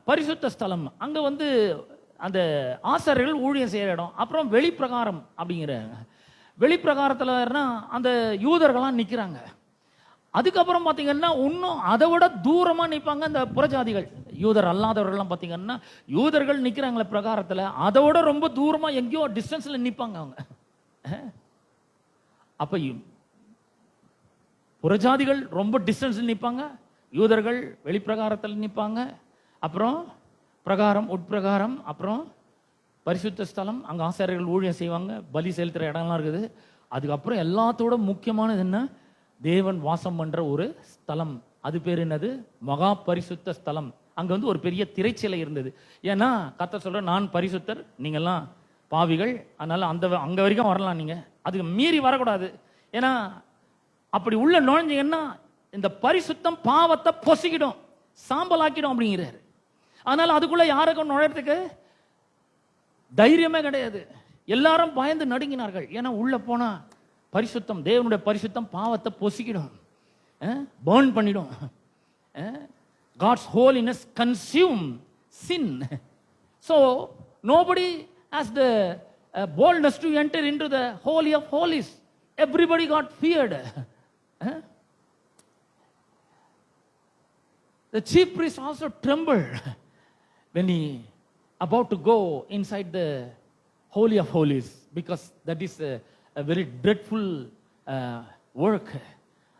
S1: பரிசுத்த ஸ்தலம், அங்கே வந்து அந்த ஆசாரியர்கள் ஊழியம் செய்கிற இடம். அப்புறம் வெளிப்பிரகாரம் அப்படிங்கிற வெளிப்பிரகாரத்தில் அந்த யூதர்கள்லாம் நிற்கிறாங்க. அதுக்கப்புறம் பார்த்தீங்கன்னா இன்னும் அதை விட தூரமாக நிற்பாங்க அந்த புறஜாதிகள். யூதர் அல்லாதவர்கள்லாம் பார்த்தீங்கன்னா யூதர்கள் நிற்கிறாங்களே பிரகாரத்தில், அதை விட ரொம்ப தூரமாக எங்கேயோ டிஸ்டன்ஸில் நிற்பாங்க அவங்க. அப்ப புறஜாதிகள் ரொம்ப டிஸ்டன்ஸில் நிற்பாங்க, யூதர்கள் வெளிப்பிரகாரத்தில் நிற்பாங்க. அப்புறம் பிரகாரம், உட்பிரகாரம், அப்புறம் பரிசுத்த ஸ்தலம், அங்கே ஆசாரியர்கள் ஊழியம் செய்வாங்க, பலி செலுத்துகிற இடம்லாம் இருக்குது. அதுக்கப்புறம் எல்லாத்தோட முக்கியமானது என்ன? தேவன் வாசம் பண்ற ஒரு ஸ்தலம். அது பேர் என்னது? மகா பரிசுத்த ஸ்தலம். அங்க வந்து ஒரு பெரிய திரைச்சிலை இருந்தது. ஏன்னா கர்த்தர் சொல்ற, நான் பரிசுத்தர், நீங்கெல்லாம் பாவிகள், அதனால அங்க வரைக்கும் வரலாம், நீங்க அதுக்கு மீறி வரக்கூடாது. ஏன்னா அப்படி உள்ள நுழைஞ்சீங்கன்னா இந்த பரிசுத்தம் பாவத்தை பொசிக்கிடும், சாம்பலாக்கிடும் அப்படிங்கிறாரு. அதனால அதுக்குள்ள யாருக்கும் நுழைறதுக்கு தைரியமே கிடையாது. எல்லாரும் பயந்து நடுங்கினார்கள். ஏன்னா உள்ள போனா பரிசுத்தம், தேவனுடைய பரிசுத்தம் பாவத்தை பொசுக்கிடும், பர்ன் பண்ணிடும். God's holiness consume sin. So nobody has the boldness to enter into the holy of holies. Everybody got feared. The chief priest also trembled when he about to go inside the holy of holies, because that is a very dreadful work.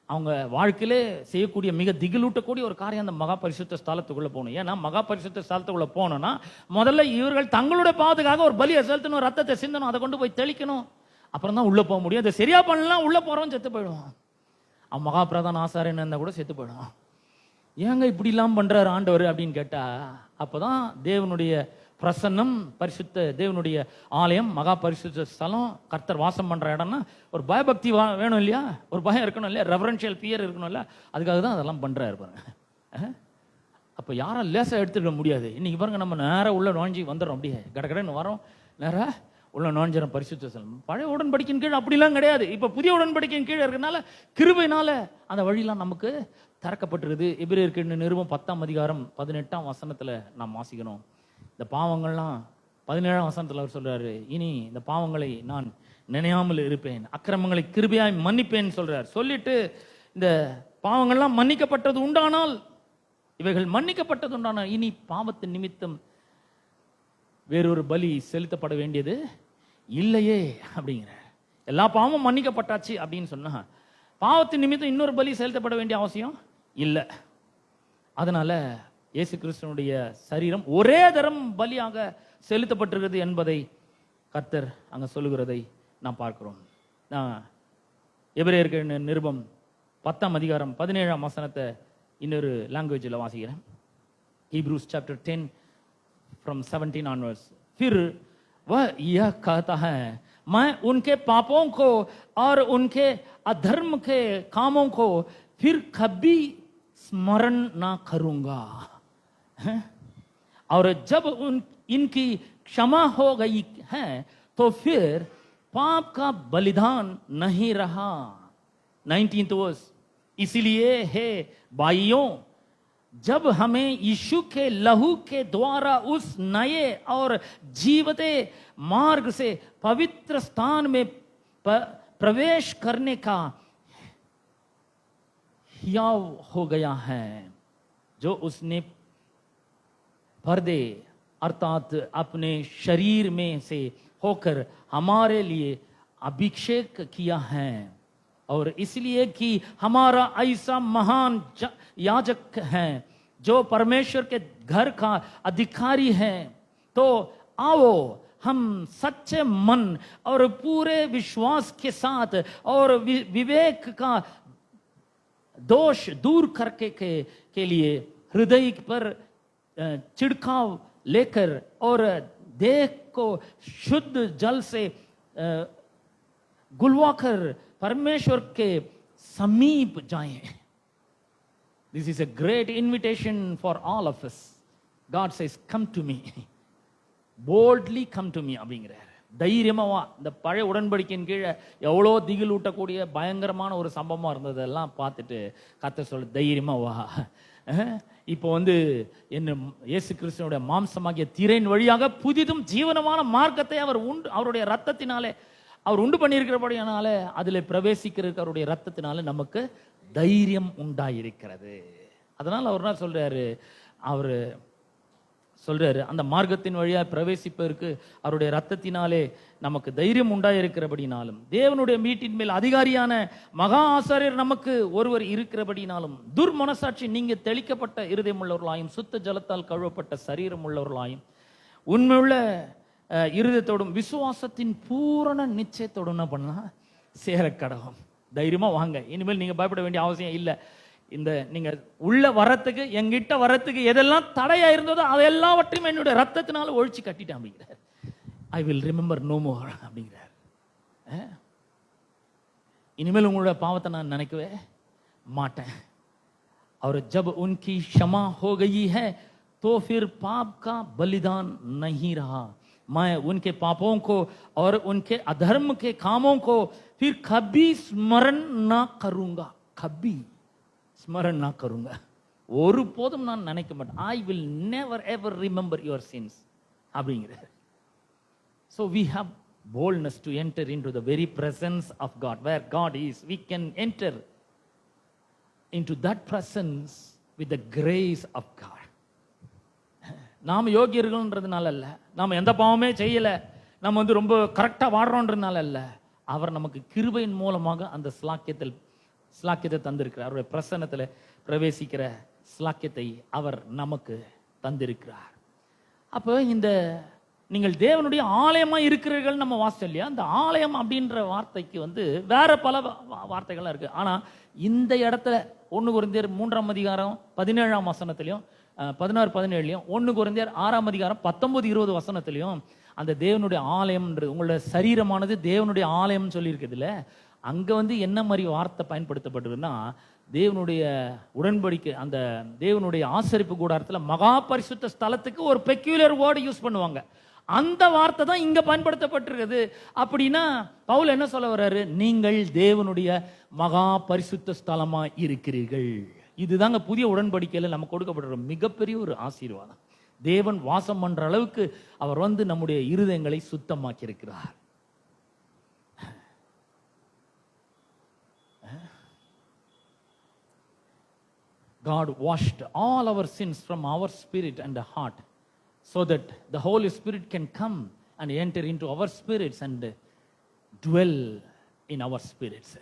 S1: அவங்க வாழ்க்கையிலே செய்யக்கூடிய மிக திகிலூட்டக்கூடிய ஒரு காரியம் அந்த மகா பரிசுத்த ஸ்தலத்துக்குள்ள போகணும். ஏன்னா மகா பரிசுத்த ஸ்தலத்துக்குள்ள போனோம்னா முதல்ல இவர்கள் தங்களுடைய பாதுகாக ஒரு பலியை செலுத்தணும், ரத்தத்தை சிந்தணும், அதை கொண்டு போய் தெளிக்கணும், அப்புறம் தான் உள்ள போக முடியும். அதை சரியா பண்ணலாம், உள்ள போறவன் செத்து போயிடுவான். அவன் மகா பிரதான ஆசாரியன் இருந்தா கூட செத்து போயிடுவான். ஏங்க இப்படி எல்லாம் பண்றாரு ஆண்டவர் அப்படின்னு கேட்டா, அப்பதான் தேவனுடைய பிரசன்னம், பரிசுத்த தேவனுடைய ஆலயம், மகா பரிசுத்த ஸ்தலம், கர்த்தர் வாசம் பண்ற இடம்னா ஒரு பயபக்தி வேணும் இல்லையா, ஒரு பயம் இருக்கணும் இல்லையா, ரெவரன்ஷியல் பியர் இருக்கணும் இல்ல, அதுக்காக தான் அதெல்லாம் பண்றாரு பாருங்க. அப்ப யாரும் லேசா எடுத்துக்க முடியாது. இன்னைக்கு பாருங்க, நம்ம நேரம் உள்ள நுழைஞ்சி வந்துடும், அப்படியே கடகடன்னு வரோம், நேரம் உள்ள நுழைஞ்சிடும் பரிசுத்த ஸ்தலம். பழைய உடன்படிக்கையின் கீழ் அப்படிலாம் கிடையாது. இப்ப புதிய உடன்படிக்கையின் கீழே இருக்கனால கிருபையினால அந்த வழியெல்லாம் நமக்கு திறக்கப்பட்டிருது. எபிரேயருக்கு நிருபம் 10ஆம் அதிகாரம் 18ஆம் வசனத்துல நாம் வாசிக்கணும். இந்த பாவங்கள்லாம் 17ஆம் வசனத்துல அவர் சொல்றாரு, இனி இந்த பாவங்களை நான் நினையாமல் இருப்பேன், அக்கிரமங்களை கிருபையாய் மன்னிப்பேன் சொல்றார். சொல்லிட்டு இந்த பாவங்கள்லாம் மன்னிக்கப்பட்டது உண்டானால், இவைகள் மன்னிக்கப்பட்டது உண்டானால் இனி பாவத்தின் நிமித்தம் வேறொரு பலி செலுத்தப்பட வேண்டியது இல்லையே அப்படிங்கிற. எல்லா பாவமும் மன்னிக்கப்பட்டாச்சு அப்படின்னு சொன்னா பாவத்தின் நிமித்தம் இன்னொரு பலி செலுத்தப்பட வேண்டிய அவசியம் இல்லை. அதனால இயேசு கிறிஸ்துவனுடைய சரீரம் ஒரே தரம் பலியாக செலுத்தப்பட்டிருக்கிறது என்பதை கர்த்தர் அங்க சொல்லுகிறதை நாம் பார்க்கிறோம். நான் எபிரேயருக்கு நிருபம் 10ஆம் அதிகாரம் 17ஆம் வசனத்தை இன்னொரு லாங்குவேஜில் வாசிக்கிறேன். Hebrews chapter 10 from 17 onwards. फिर वह यह कहता है, मैं उनके पापों को और उनके अधर्म के कामों को फिर कभी स्मरण ना करूंगा, और जब इनकी क्षमा हो गई है तो फिर पाप का बलिदान नहीं रहा. 19th verse. इसलिए हे भाइयों, जब हमें यीशु के लहू के द्वारा उस नए और जीवते मार्ग से पवित्र स्थान में प्रवेश करने का हियाव हो गया है, जो उसने पर्दे अर्थात अपने शरीर में से होकर हमारे लिए अभिषेक किया है, और इसलिए कि हमारा ऐसा महान याजक है जो परमेश्वर के घर का अधिकारी है, तो आओ हम सच्चे मन और पूरे विश्वास के साथ और विवेक का दोष दूर करके के लिए हृदय पर छिड़काव लेकर और देह को शुद्ध जल से गुलवाकर परमेश्वर के समीप जाएं. This is a great invitation for all of us. God says, come to me, boldly come to me அப்படிங்கிறார். தைரியமா வா. இந்த பழைய உடன்படிக்கையின் கீழே எவ்வளோ திகில் ஊட்டக்கூடிய பயங்கரமான ஒரு சம்பவமா இருந்ததெல்லாம் பார்த்துட்டு கர்த்தர் சொல்ல, தைரியமா வா. இப்போ என்ன இயேசு கிறிஸ்துவனுடைய மாம்சமாகிய திரையின் வழியாக புதிதும் ஜீவனமான மார்க்கத்தை அவர் அவருடைய ரத்தத்தினாலே அவர் உண்டு பண்ணியிருக்கிறபடியானால அதில் பிரவேசிக்கிறதுக்கு அவருடைய ரத்தத்தினால நமக்கு தைரியம் உண்டாயிருக்கிறது. அதனால அவர் என்ன சொல்றாரு, அவர் சொல்றாரு அந்த மார்க்கத்தின் வழியா பிரவேசிப்பதற்கு அவருடைய ரத்தத்தினாலே நமக்கு தைரியம் உண்டாயிருக்கிறபடினாலும், தேவனுடைய வீட்டின் மேல் அதிகாரியான மகா ஆசாரியர் நமக்கு ஒருவர் இருக்கிறபடினாலும், துர்மனசாட்சி நீங்க தெளிக்கப்பட்ட இருதயம் உள்ளவர்களாயும் சுத்த ஜலத்தால் கழுவப்பட்ட சரீரம் உள்ளவர்களாயும் உண்மையுள்ள இருதயத்தோடும் விசுவாசத்தின் பூரண நிச்சயத்தோடும் என்ன பண்ணலாம், சேர கடவும். தைரியமா வாங்க. இனிமேல் நீங்க பயப்பட வேண்டிய அவசியம் இல்லை. இந்த நீங்க உள்ள வரத்துக்கு, எங்கிட்ட வரத்துக்கு எதெல்லாம் தடையா இருந்ததோ அது எல்லாவற்றையும் என்னுடைய ரத்தத்தினால ஒழிச்சு கட்டிட்டேன் அப்படிங்கிறார். I will remember no more அப்படிங்கிறார். இனிமேல் உங்களோட பாவத்தை நான் நினைக்கவே மாட்டேன். और जब उनकी क्षमा हो गई है तो फिर पाप का बलिदान नहीं रहा. मैं उनके पापों को और उनके अधर्म के कामों को फिर कभी स्मरण ना करूंगा. कभी स्मरण ना करूंगा. ஒரு போதும் நான் நினைக்க மாட்டேன். I will never ever remember your sins அப்படிங்கிறார். So we have boldness to enter into the very presence of God. Where God is, we can enter into that presence with the grace of God. நாம் யோகியர்கள்ன்றதுனால அல்ல, நாம் எந்த பாவமே செய்யல, நம்ம ரொம்ப கரெக்டா வாடுறோன்றதுனால அல்ல, அவர் நமக்கு கிருபையின் மூலமாக அந்த ஸ்லாக்கியத்தை தந்திருக்கிறார். அவருடைய பிரசன்னத்தில் பிரவேசிக்கிற ஸ்லாக்கியத்தை அவர் நமக்கு தந்திருக்கிறார். அப்போ இந்த நீங்கள் தேவனுடைய ஆலயமா இருக்கிறீர்கள் நம்ம வாசிச்சோம் இல்லையா? அந்த ஆலயம் அப்படின்ற வார்த்தைக்கு வேற பல வார்த்தைகள்லாம் இருக்கு. ஆனா இந்த இடத்துல 1 கொரிந்தியர் 3ஆம் அதிகாரம் 17ஆம் வசனத்திலையும் 16-17 1 கொரிந்தியர் 6ஆம் அதிகாரம் 19-20 வசனத்திலையும் அந்த தேவனுடைய ஆலயம்ன்றது உங்களுடைய சரீரமானது தேவனுடைய ஆலயம்னு சொல்லி இருக்குதுல்ல, அங்க என்ன மாதிரி வார்த்தை பயன்படுத்தப்படுதுன்னா, தேவனுடைய உடன்படிக்கை அந்த தேவனுடைய ஆசரிப்பு கூடாரத்தில் மகா பரிசுத்த ஸ்தலத்துக்கு ஒரு பெக்யூலர் வேர்டு யூஸ் பண்ணுவாங்க. அந்த வார்த்தை தான் இங்க பயன்படுத்தப்பட்டிருக்குது. அப்படின்னா பவுல் என்ன சொல்ல வர்றாரு? நீங்கள் தேவனுடைய மகா பரிசுத்த ஸ்தலமா இருக்கிறீர்கள். இதுதாங்க புதிய உடன்படிக்கையில நமக்கு கொடுக்கப்படுற மிகப்பெரிய ஒரு ஆசீர்வாதம். தேவன் வாசம் பண்ற அளவுக்கு அவர் நம்முடைய இருதயங்களை சுத்தமாக்கி இருக்கிறார். God washed all our sins from our spirit and heart so that the Holy Spirit can come and enter into our spirits and dwell in our spirits.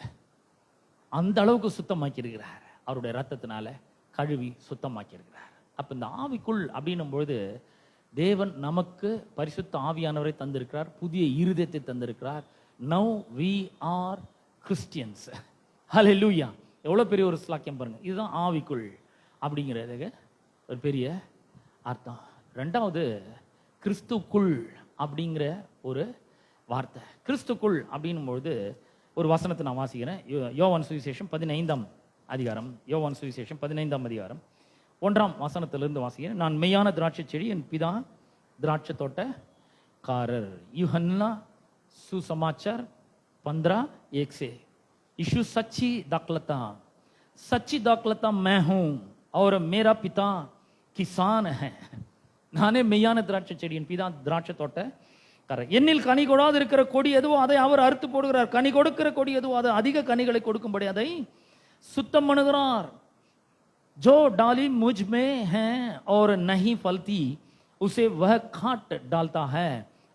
S1: அந்த அளவுக்கு சுத்தமாக்கி இருக்கிறார். அவருடைய ரத்தத்தினால கழுவி சுத்தமாக்கி இருக்கிறார். அப்ப இந்த ஆவிக்குள் அப்படின்னும் பொழுது தேவன் நமக்கு பரிசுத்த ஆவியானவரை தந்திருக்கிறார், புதிய இருதயத்தை தந்திருக்கிறார். Now we are Christians. Hallelujah. எவ்வளவு பெரிய ஒரு ஸ்லாக்கியம் பாருங்க. இதுதான் ஆவிக்குள் அப்படிங்கிறதுக்கு ஒரு பெரிய அர்த்தம். ரெண்டாவது கிறிஸ்துக்குள் அப்படிங்கிற ஒரு வார்த்தை. கிறிஸ்துக்குள் அப்படின்னும் பொழுது ஒரு வசனத்தை நான் வாசிக்கிறேன். யோவான் சுவிசேஷம் 15ஆம் அதிகாரம். யோவான் சுவிசேஷம் 15ஆம் அதிகாரம் 1ஆம் வசனத்திலிருந்து வாசிக்கிறேன். நான் மெய்யான திராட்சை செடி, என் பிதா திராட்சை தோட்டக்காரர். யூஹன்னா सुसमाचार 15:1 से यीशु सच्ची दाखलता मैं हूं और मेरा पिता किसान है. நானே மெய்யான திராட்சை செடி, என் பிதா திராட்சை தோட்டக்காரர். என்னில் கனி கொடாது இருக்கிற கொடி எதுவோ அதை அவர் அறுத்து போடுகிறார். கனி கொடுக்கிற கொடி எதுவோ அது அதிக கனிகளை கொடுக்கும்படி அதை சுத்தம் பண்ணுகிறார். जो डाली मुझ में है और नहीं फलती उसे वह काट डालता है,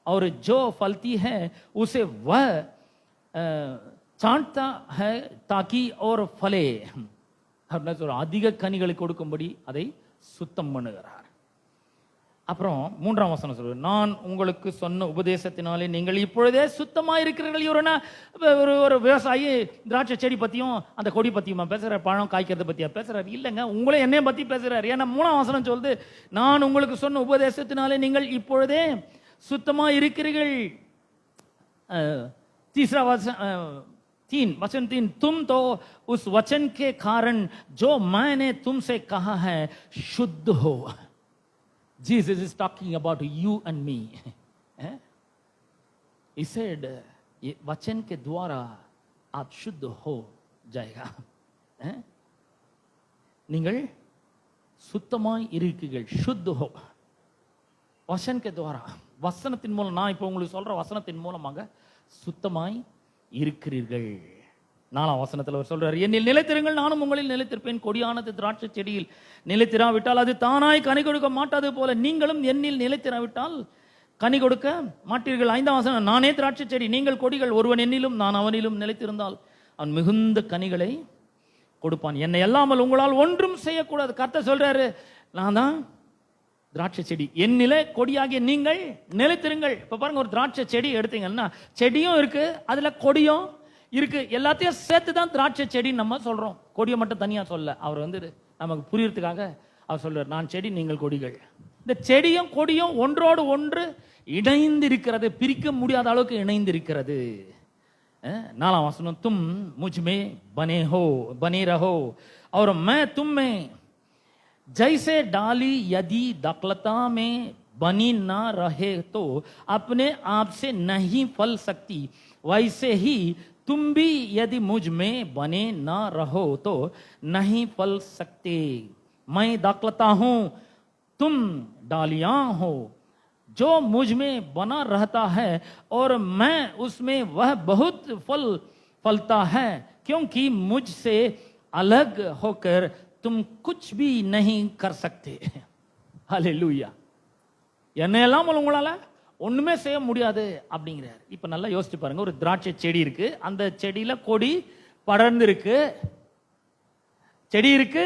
S1: और जो फलती है उसे वह छांटता है ताकि और फले. அதிக கனிகளை கொடுக்கும்படி அதை சுத்தம் பண்ணுகிறார். அப்புறம் 3ஆம் வசனம் சொல்ற, நான் உங்களுக்கு சொன்ன உபதேசத்தினாலே நீங்கள் இப்பொழுதே சுத்தமா இருக்கிறீர்கள். ஒரு விவசாயி திராட்சை செடி பத்தியும் அந்த கொடி பத்தியுமா பேசுறாரு? பழம் காய்க்கிறத பத்தியா பேசுறாரு? இல்லைங்க, உங்களே என்னைய பத்தி பேசுறாரு. ஏன்னா 3ஆம் வசனம் சொல்லுது, நான் உங்களுக்கு சொன்ன உபதேசத்தினாலே நீங்கள் இப்பொழுதே சுத்தமா இருக்கிறீர்கள். 3 तुम तो उस वचन के कारण जो मैंने तुमसे कहा है शुद्ध हो. Jesus is talking about you and me. He said, ये वचन के द्वारा आप शुद्ध हो जाएगा. நீங்கள் சுத்தமாய் இருக்கீர்கள். शुद्ध हो वचन के द्वारा. வசனத்தின் மூலம், நான் இப்போ உங்களுக்கு சொல்ற வசனத்தின் மூலமாக சுத்தமாய் இருக்கிறீர்கள். 4ஆம் வசனத்தில் அவர் சொல்றார், என்னில் நிலைத்திருங்கள், நானும் உங்களில் நிலைத்திருப்பேன். கொடியானது திராட்சை செடியில் நிலைத்திராவிட்டால் அது தானாய் கனி கொடுக்க மாட்டாது போல நீங்களும் என்னில் நிலைத்திராவிட்டால் கனி கொடுக்க மாட்டீர்கள். 5ஆம் வசனம், நானே திராட்சை செடி, நீங்கள் கொடிகள். ஒருவன் என்னிலும் நான் அவனிலும் நிலைத்திருந்தால் அவன் மிகுந்த கனிகளை கொடுப்பான். என்னை அல்லாமல் உங்களால் ஒன்றும் செய்யக்கூடாது. கர்த்தர் சொல்றாரு, நான் தான் திராட்சை செடி, என் நிலை கொடியாகிய நீங்கள் நிலைத்திருங்கள். இப்ப பாருங்க, ஒரு திராட்சை செடி எடுத்தீங்கன்னா செடியும் இருக்கு, அதுல கொடியும் இருக்கு. எல்லாத்தையும் சேர்த்து தான் திராட்சை செடின்னு நம்ம சொல்றோம். கொடியை மட்டும் தனியா சொல்ல. அவர் நமக்கு புரியறதுக்காக அவர் சொல்றார், நான் செடி, நீங்கள் கொடிகள். இந்த செடியும் கொடியும் ஒன்றோடு ஒன்று இணைந்து இருக்கிறது, பிரிக்க முடியாத அளவுக்கு இணைந்து இருக்கிறது. 4ஆம் வசனம், தும் முஜ்மே बने रहो और मैं तुम में जैसे डाली यदि दाखलता में बनी ना रहे तो अपने आप से नहीं फल सकती, वैसे ही तुम भी यदि मुझ में बने ना रहो तो नहीं फल सकते। मैं दाखलता हूं, तुम डालियां हो। जो मुझ में बना रहता है और मैं उसमें, वह बहुत फल फलता है, क्योंकि मुझसे अलग होकर तुम कुछ भी नहीं कर सकते। हालेलूया। என்னையெல்லாம் உங்களால ஒண்ணுமே செய்ய முடியாது அப்படிங்கிறார். இப்ப நல்லா யோசிச்சு பாருங்க, ஒரு திராட்சை செடி இருக்கு, அந்த செடியில கொடி படர்ந்து இருக்கு, செடி இருக்கு,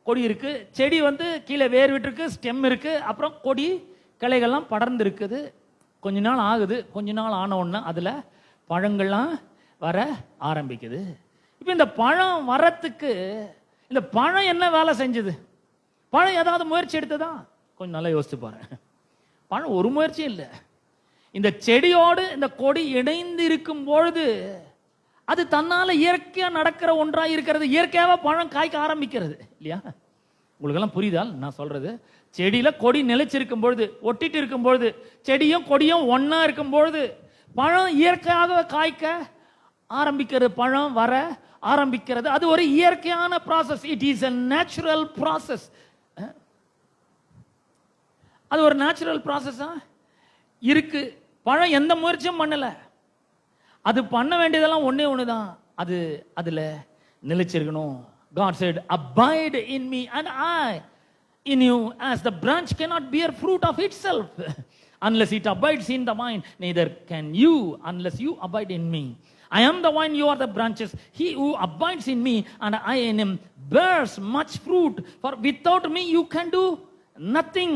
S1: கொடி இருக்கு, செடி வந்து கீழே வேர் விட்டுருக்கு, ஸ்டெம் இருக்கு, அப்புறம் கொடி கிளைகள்லாம் படர்ந்து இருக்குது. கொஞ்ச நாள் ஆகுது, கொஞ்ச நாள் ஆன உடனே அதுல பழங்கள்லாம் வர ஆரம்பிக்குது. இப்ப இந்த பழம் வரத்துக்கு இந்த பழம் என்ன வேலை செஞ்சது? பழம் ஏதாவது முயற்சி எடுத்ததா? கொஞ்சம் நல்லா யோசிச்சு பாருங்க. பழம் ஒரு முயற்சியும் இல்லை. இந்த செடியோடு இந்த கொடி இணைந்து இருக்கும் பொழுது அது தன்னால இயற்கையா நடக்கிற ஒன்றா இருக்கிறது. இயற்கையாவே பழம் காய்க்க ஆரம்பிக்கிறது இல்லையா? உங்களுக்கு எல்லாம் புரியுதா நான் சொல்றது? செடியில கொடி நிலைச்சிருக்கும் பொழுது, ஒட்டிட்டு இருக்கும் பொழுது, செடியும் கொடியும் ஒன்னா இருக்கும் பொழுது பழம் இயற்கையாக காய்க்க ஆரம்பிக்கிறது, பழம் வர ஆரம்பிக்கிறது. அது ஒரு இயற்கையான process. It is a natural process. அது ஒரு நேச்சுரல் ப்ராசஸா இருக்கு. பழம் எந்த முயற்சியும் பண்ணல. அது பண்ண வேண்டியதெல்லாம் ஒண்ணே ஒண்ணுதான், அது அதுல நிலைச்சிருக்கணும். God said, abide in me and I in you, as the branch cannot bear fruit of itself unless it abides in the vine, neither can you unless you abide in me. I am the vine, you are the branches. He who abides in me and I in him bears much fruit, for without me you can do nothing.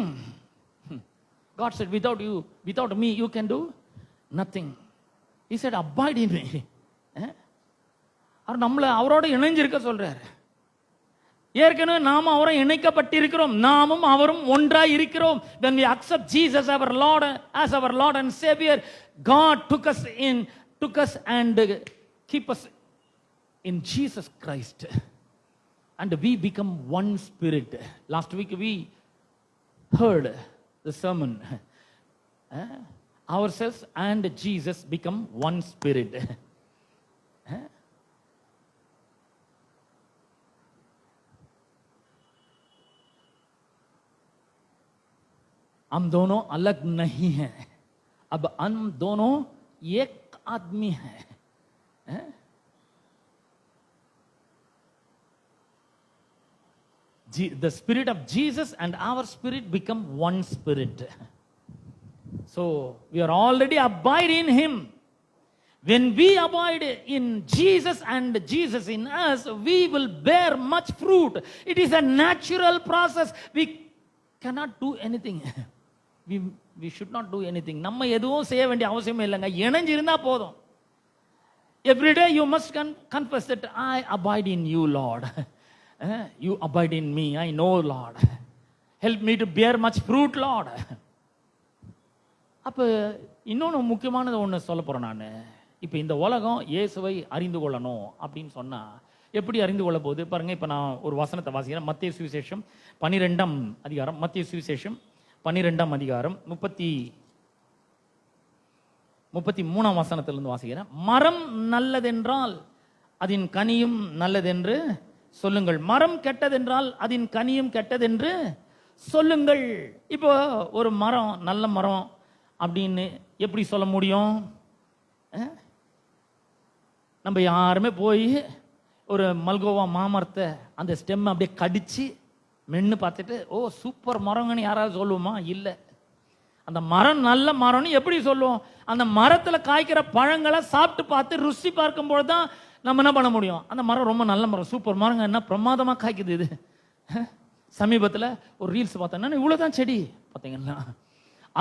S1: God said, without me you can do nothing. He said, abide in me. அவர் நம்மள அவரோட இணைஞ்சிருக்க சொல்றாரு. ஏற்கனவே நாம அவரை இணைக்கப்பட்டிருக்கிறோம், நாமும் அவரும் ஒன்றாய் இருக்கிறோம். When we accept Jesus our Lord as our Lord and Savior, God took us and keep us in Jesus Christ, and we become one spirit. Last week we heard the sermon, ourselves and Jesus become one spirit. हम दोनों अलग नहीं हैं, अब हम दोनों एक आदमी हैं. The spirit of Jesus and our spirit become one spirit. So we are already abide in him. When we abide in Jesus and Jesus in us, we will bear much fruit. It is a natural process. We cannot do anything. We should not do anything. நம்ம எதுவும் செய்ய வேண்டிய அவசியமே இல்லைங்க, இணைஞ்சு இருந்தா போதும். Every day you must confess that I abide in you, Lord. You abide in me, I know, Lord. Help me to bear much fruit, Lord. அப்ப இன்னொன்று முக்கியமானது ஒன்று சொல்ல போறேன் நான். இப்போ இந்த உலகம் இயேசுவை அறிந்து கொள்ளணும் அப்படின்னு சொன்னா எப்படி அறிந்து கொள்ள போகுது பாருங்க. இப்போ நான் ஒரு வசனத்தை வாசிக்கிறேன். மத்தேயு சுவிசேஷம் 12ஆம் அதிகாரம், மத்தேயு சுவிசேஷம் 12ஆம் அதிகாரம் 33ஆம் வசனத்திலிருந்து வாசிக்கிறேன். மரம் நல்லதென்றால் அதன் கனியும் நல்லதென்று சொல்லுங்கள், மரம் கெட்டதென்றால் அதன் கனியும் கெட்டதென்று சொல்லுங்கள். இப்போ ஒரு மரம் நல்ல மரம் அப்படின்னு எப்படி சொல்ல முடியும்? நம்ம யாருமே போய் ஒரு மல்கோவா மாமரத்தை அந்த ஸ்டெம் அப்படியே கடிச்சு மென்னு பார்த்துட்டு ஓ சூப்பர் மரங்கன்னு யாராவது சொல்லுவோமா? இல்லை. அந்த மரம் நல்ல மரம்னு எப்படி சொல்லுவோம்? அந்த மரத்தில் காய்க்கிற பழங்களை சாப்பிட்டு பார்த்து ருசி பார்க்கும்போது தான் நம்ம என்ன பண்ண முடியும்? அந்த மரம் ரொம்ப நல்ல மரம், சூப்பர் மரங்க, என்ன பிரமாதமாக காய்க்குது இது. சமீபத்தில் ஒரு ரீல்ஸ் பார்த்தேன்னா இவ்வளோதான் செடி பார்த்தீங்கன்னா,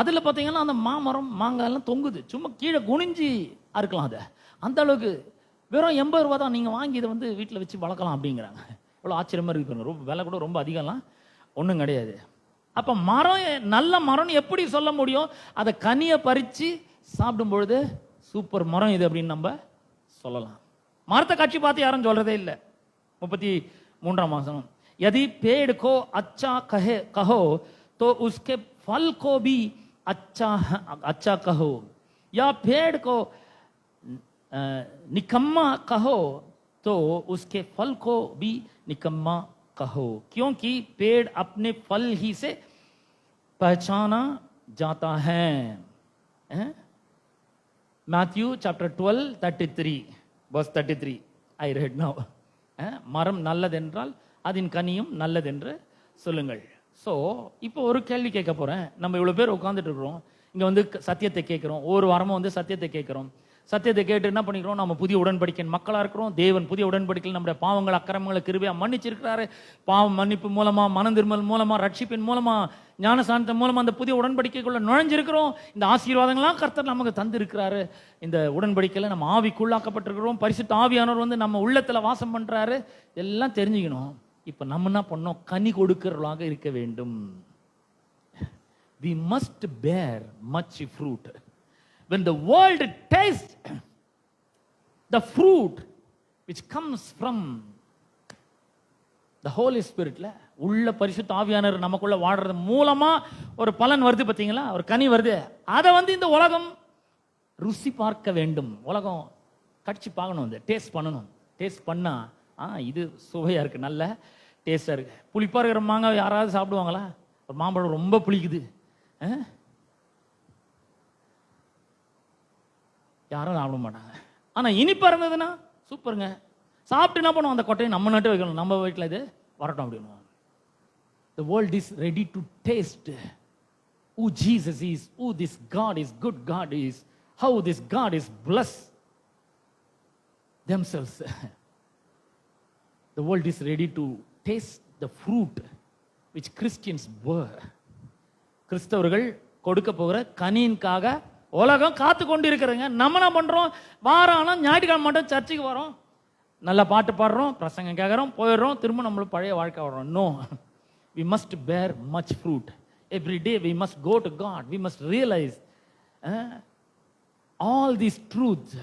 S1: அதில் பார்த்தீங்கன்னா அந்த மாமரம் மாங்காயெல்லாம் தொங்குது, சும்மா கீழே குனிஞ்சி அறுக்கலாம். அதை அந்த அளவுக்கு வெறும் 80 ரூபா தான், நீங்கள் வாங்கி இதை வந்து வீட்டில் வச்சு வளர்க்கலாம் அப்படிங்கிறாங்க. இவ்வளோ ஆச்சரியமாக இருக்குது. ரொம்ப விலை கூட ரொம்ப அதிகம்லாம் ஒன்றும் கிடையாது. அப்போ மரம் நல்ல மரம்னு எப்படி சொல்ல முடியும்? அதை கனியை பறித்து சாப்பிடும் பொழுது சூப்பர் மரம் இது அப்படின்னு நம்ம சொல்லலாம். மரத்தை காட்சி பார்த்து யாரும் சொல்றதே இல்லை. 33ஆம் வசனம், यदि पेड़ को अच्छा कहो तो उसके फल को भी अच्छा कहो, या पेड़ को निकम्मा कहो तो उसके फल को भी निकम्मा कहो, क्योंकि पेड़ अपने फल ही से पहचाना जाता है. Matthew chapter 12 33 verse 33 I read now. மரம் நல்லதென்றால் அதன் கனியும் நல்லதென்று சொல்லுங்கள். ஸோ இப்போ ஒரு கேள்வி கேட்க போறேன். நம்ம இவ்வளவு பேர் உட்காந்துட்டு இருக்கிறோம், இங்க வந்து சத்தியத்தை கேட்கிறோம், ஒவ்வொரு வாரமும் வந்து சத்தியத்தை கேட்கிறோம். சத்தியத்தை கேட்டு என்ன பண்ணிக்கிறோம், நம்ம புதிய உடன்படிக்கையின் மக்களா இருக்கிறோம். தேவன் புதிய உடன்படிக்கையில் நம்முடைய பாவங்கள் அக்கிரமங்களை கிருபையா மன்னிச்சிருக்கிறாரு. பாவம் மன்னிப்பு மூலமா, மனம் திரும்பல் மூலமா, ரட்சிப்பின் மூலமா, ஞானசானத்தின் மூலமா அந்த புதிய உடன்படிக்கைக்குள்ள நுழைஞ்சிருக்கிறோம். இந்த ஆசீர்வாதங்கள்லாம் கர்த்தர் நமக்கு தந்திருக்கிறாரு. இந்த உடன்படிக்கையில நம்ம ஆவிக்குள்ளாக்கப்பட்டிருக்கிறோம். பரிசுத்த ஆவியானவர் வந்து நம்ம உள்ளத்துல வாசம் பண்றாரு. எல்லாம் தெரிஞ்சுக்கணும். இப்ப நம்ம என்ன பண்ணோம், கனி கொடுக்கிறவர்களாக இருக்க வேண்டும். We must bear much fruit. When the world tastes the fruit which comes from the Holy Spirit, உள்ள பரிசுத்த ஆவியானவர் நமக்குள்ள வாடுறது மூலமா ஒரு பலன் வருது பாத்தீங்களா, ஒரு கனி வருது. அதை வந்து இந்த உலகம் ருசி பார்க்க வேண்டும். உலகம் கடிச்சு பார்க்கணும், இந்த டேஸ்ட் பண்ணணும். டேஸ்ட் பண்ணா இது சுவையா இருக்கு, நல்ல டேஸ்டா இருக்கு. புளிப்பா இருக்கிற மாங்காய் யாராவது சாப்பிடுவாங்களா? ஒரு மாம்பழம் ரொம்ப புளிக்குது, யாரும் சாப்பிட மாட்டாங்க. ஆனா இனிப்பா இருந்ததுன்னா சூப்பருங்க. சாப்பிட்டு என்ன பண்ணுவோம், அந்த கொட்டையை நம்ம நட்டு வைக்கணும், நம்ம வீட்டில் இது வரட்டும் அப்படின்னு. The world is ready to taste who Jesus is, who this God is, good God is, how this God is bless themselves. The world is ready to taste the fruit which Christians bear. கிறிஸ்தவர்கள் கொடுக்க போகிற கனியின்காக உலகம் காத்து கொண்டு இருக்கிறங்க. நம்ம என்ன பண்றோம், வாரம் ஆனா ஞாயிற்றுக்கிழமை மட்டும் சர்ச்சுக்கு வரோம், நல்ல பாட்டு பாடுறோம், பிரசங்கம் கேட்கறோம், போயிடுறோம், திரும்ப நம்மளும் பழைய வாழ்க்கை வர்றோம். No, we must bear much fruit. Every day we must go to God. We must realize all these truths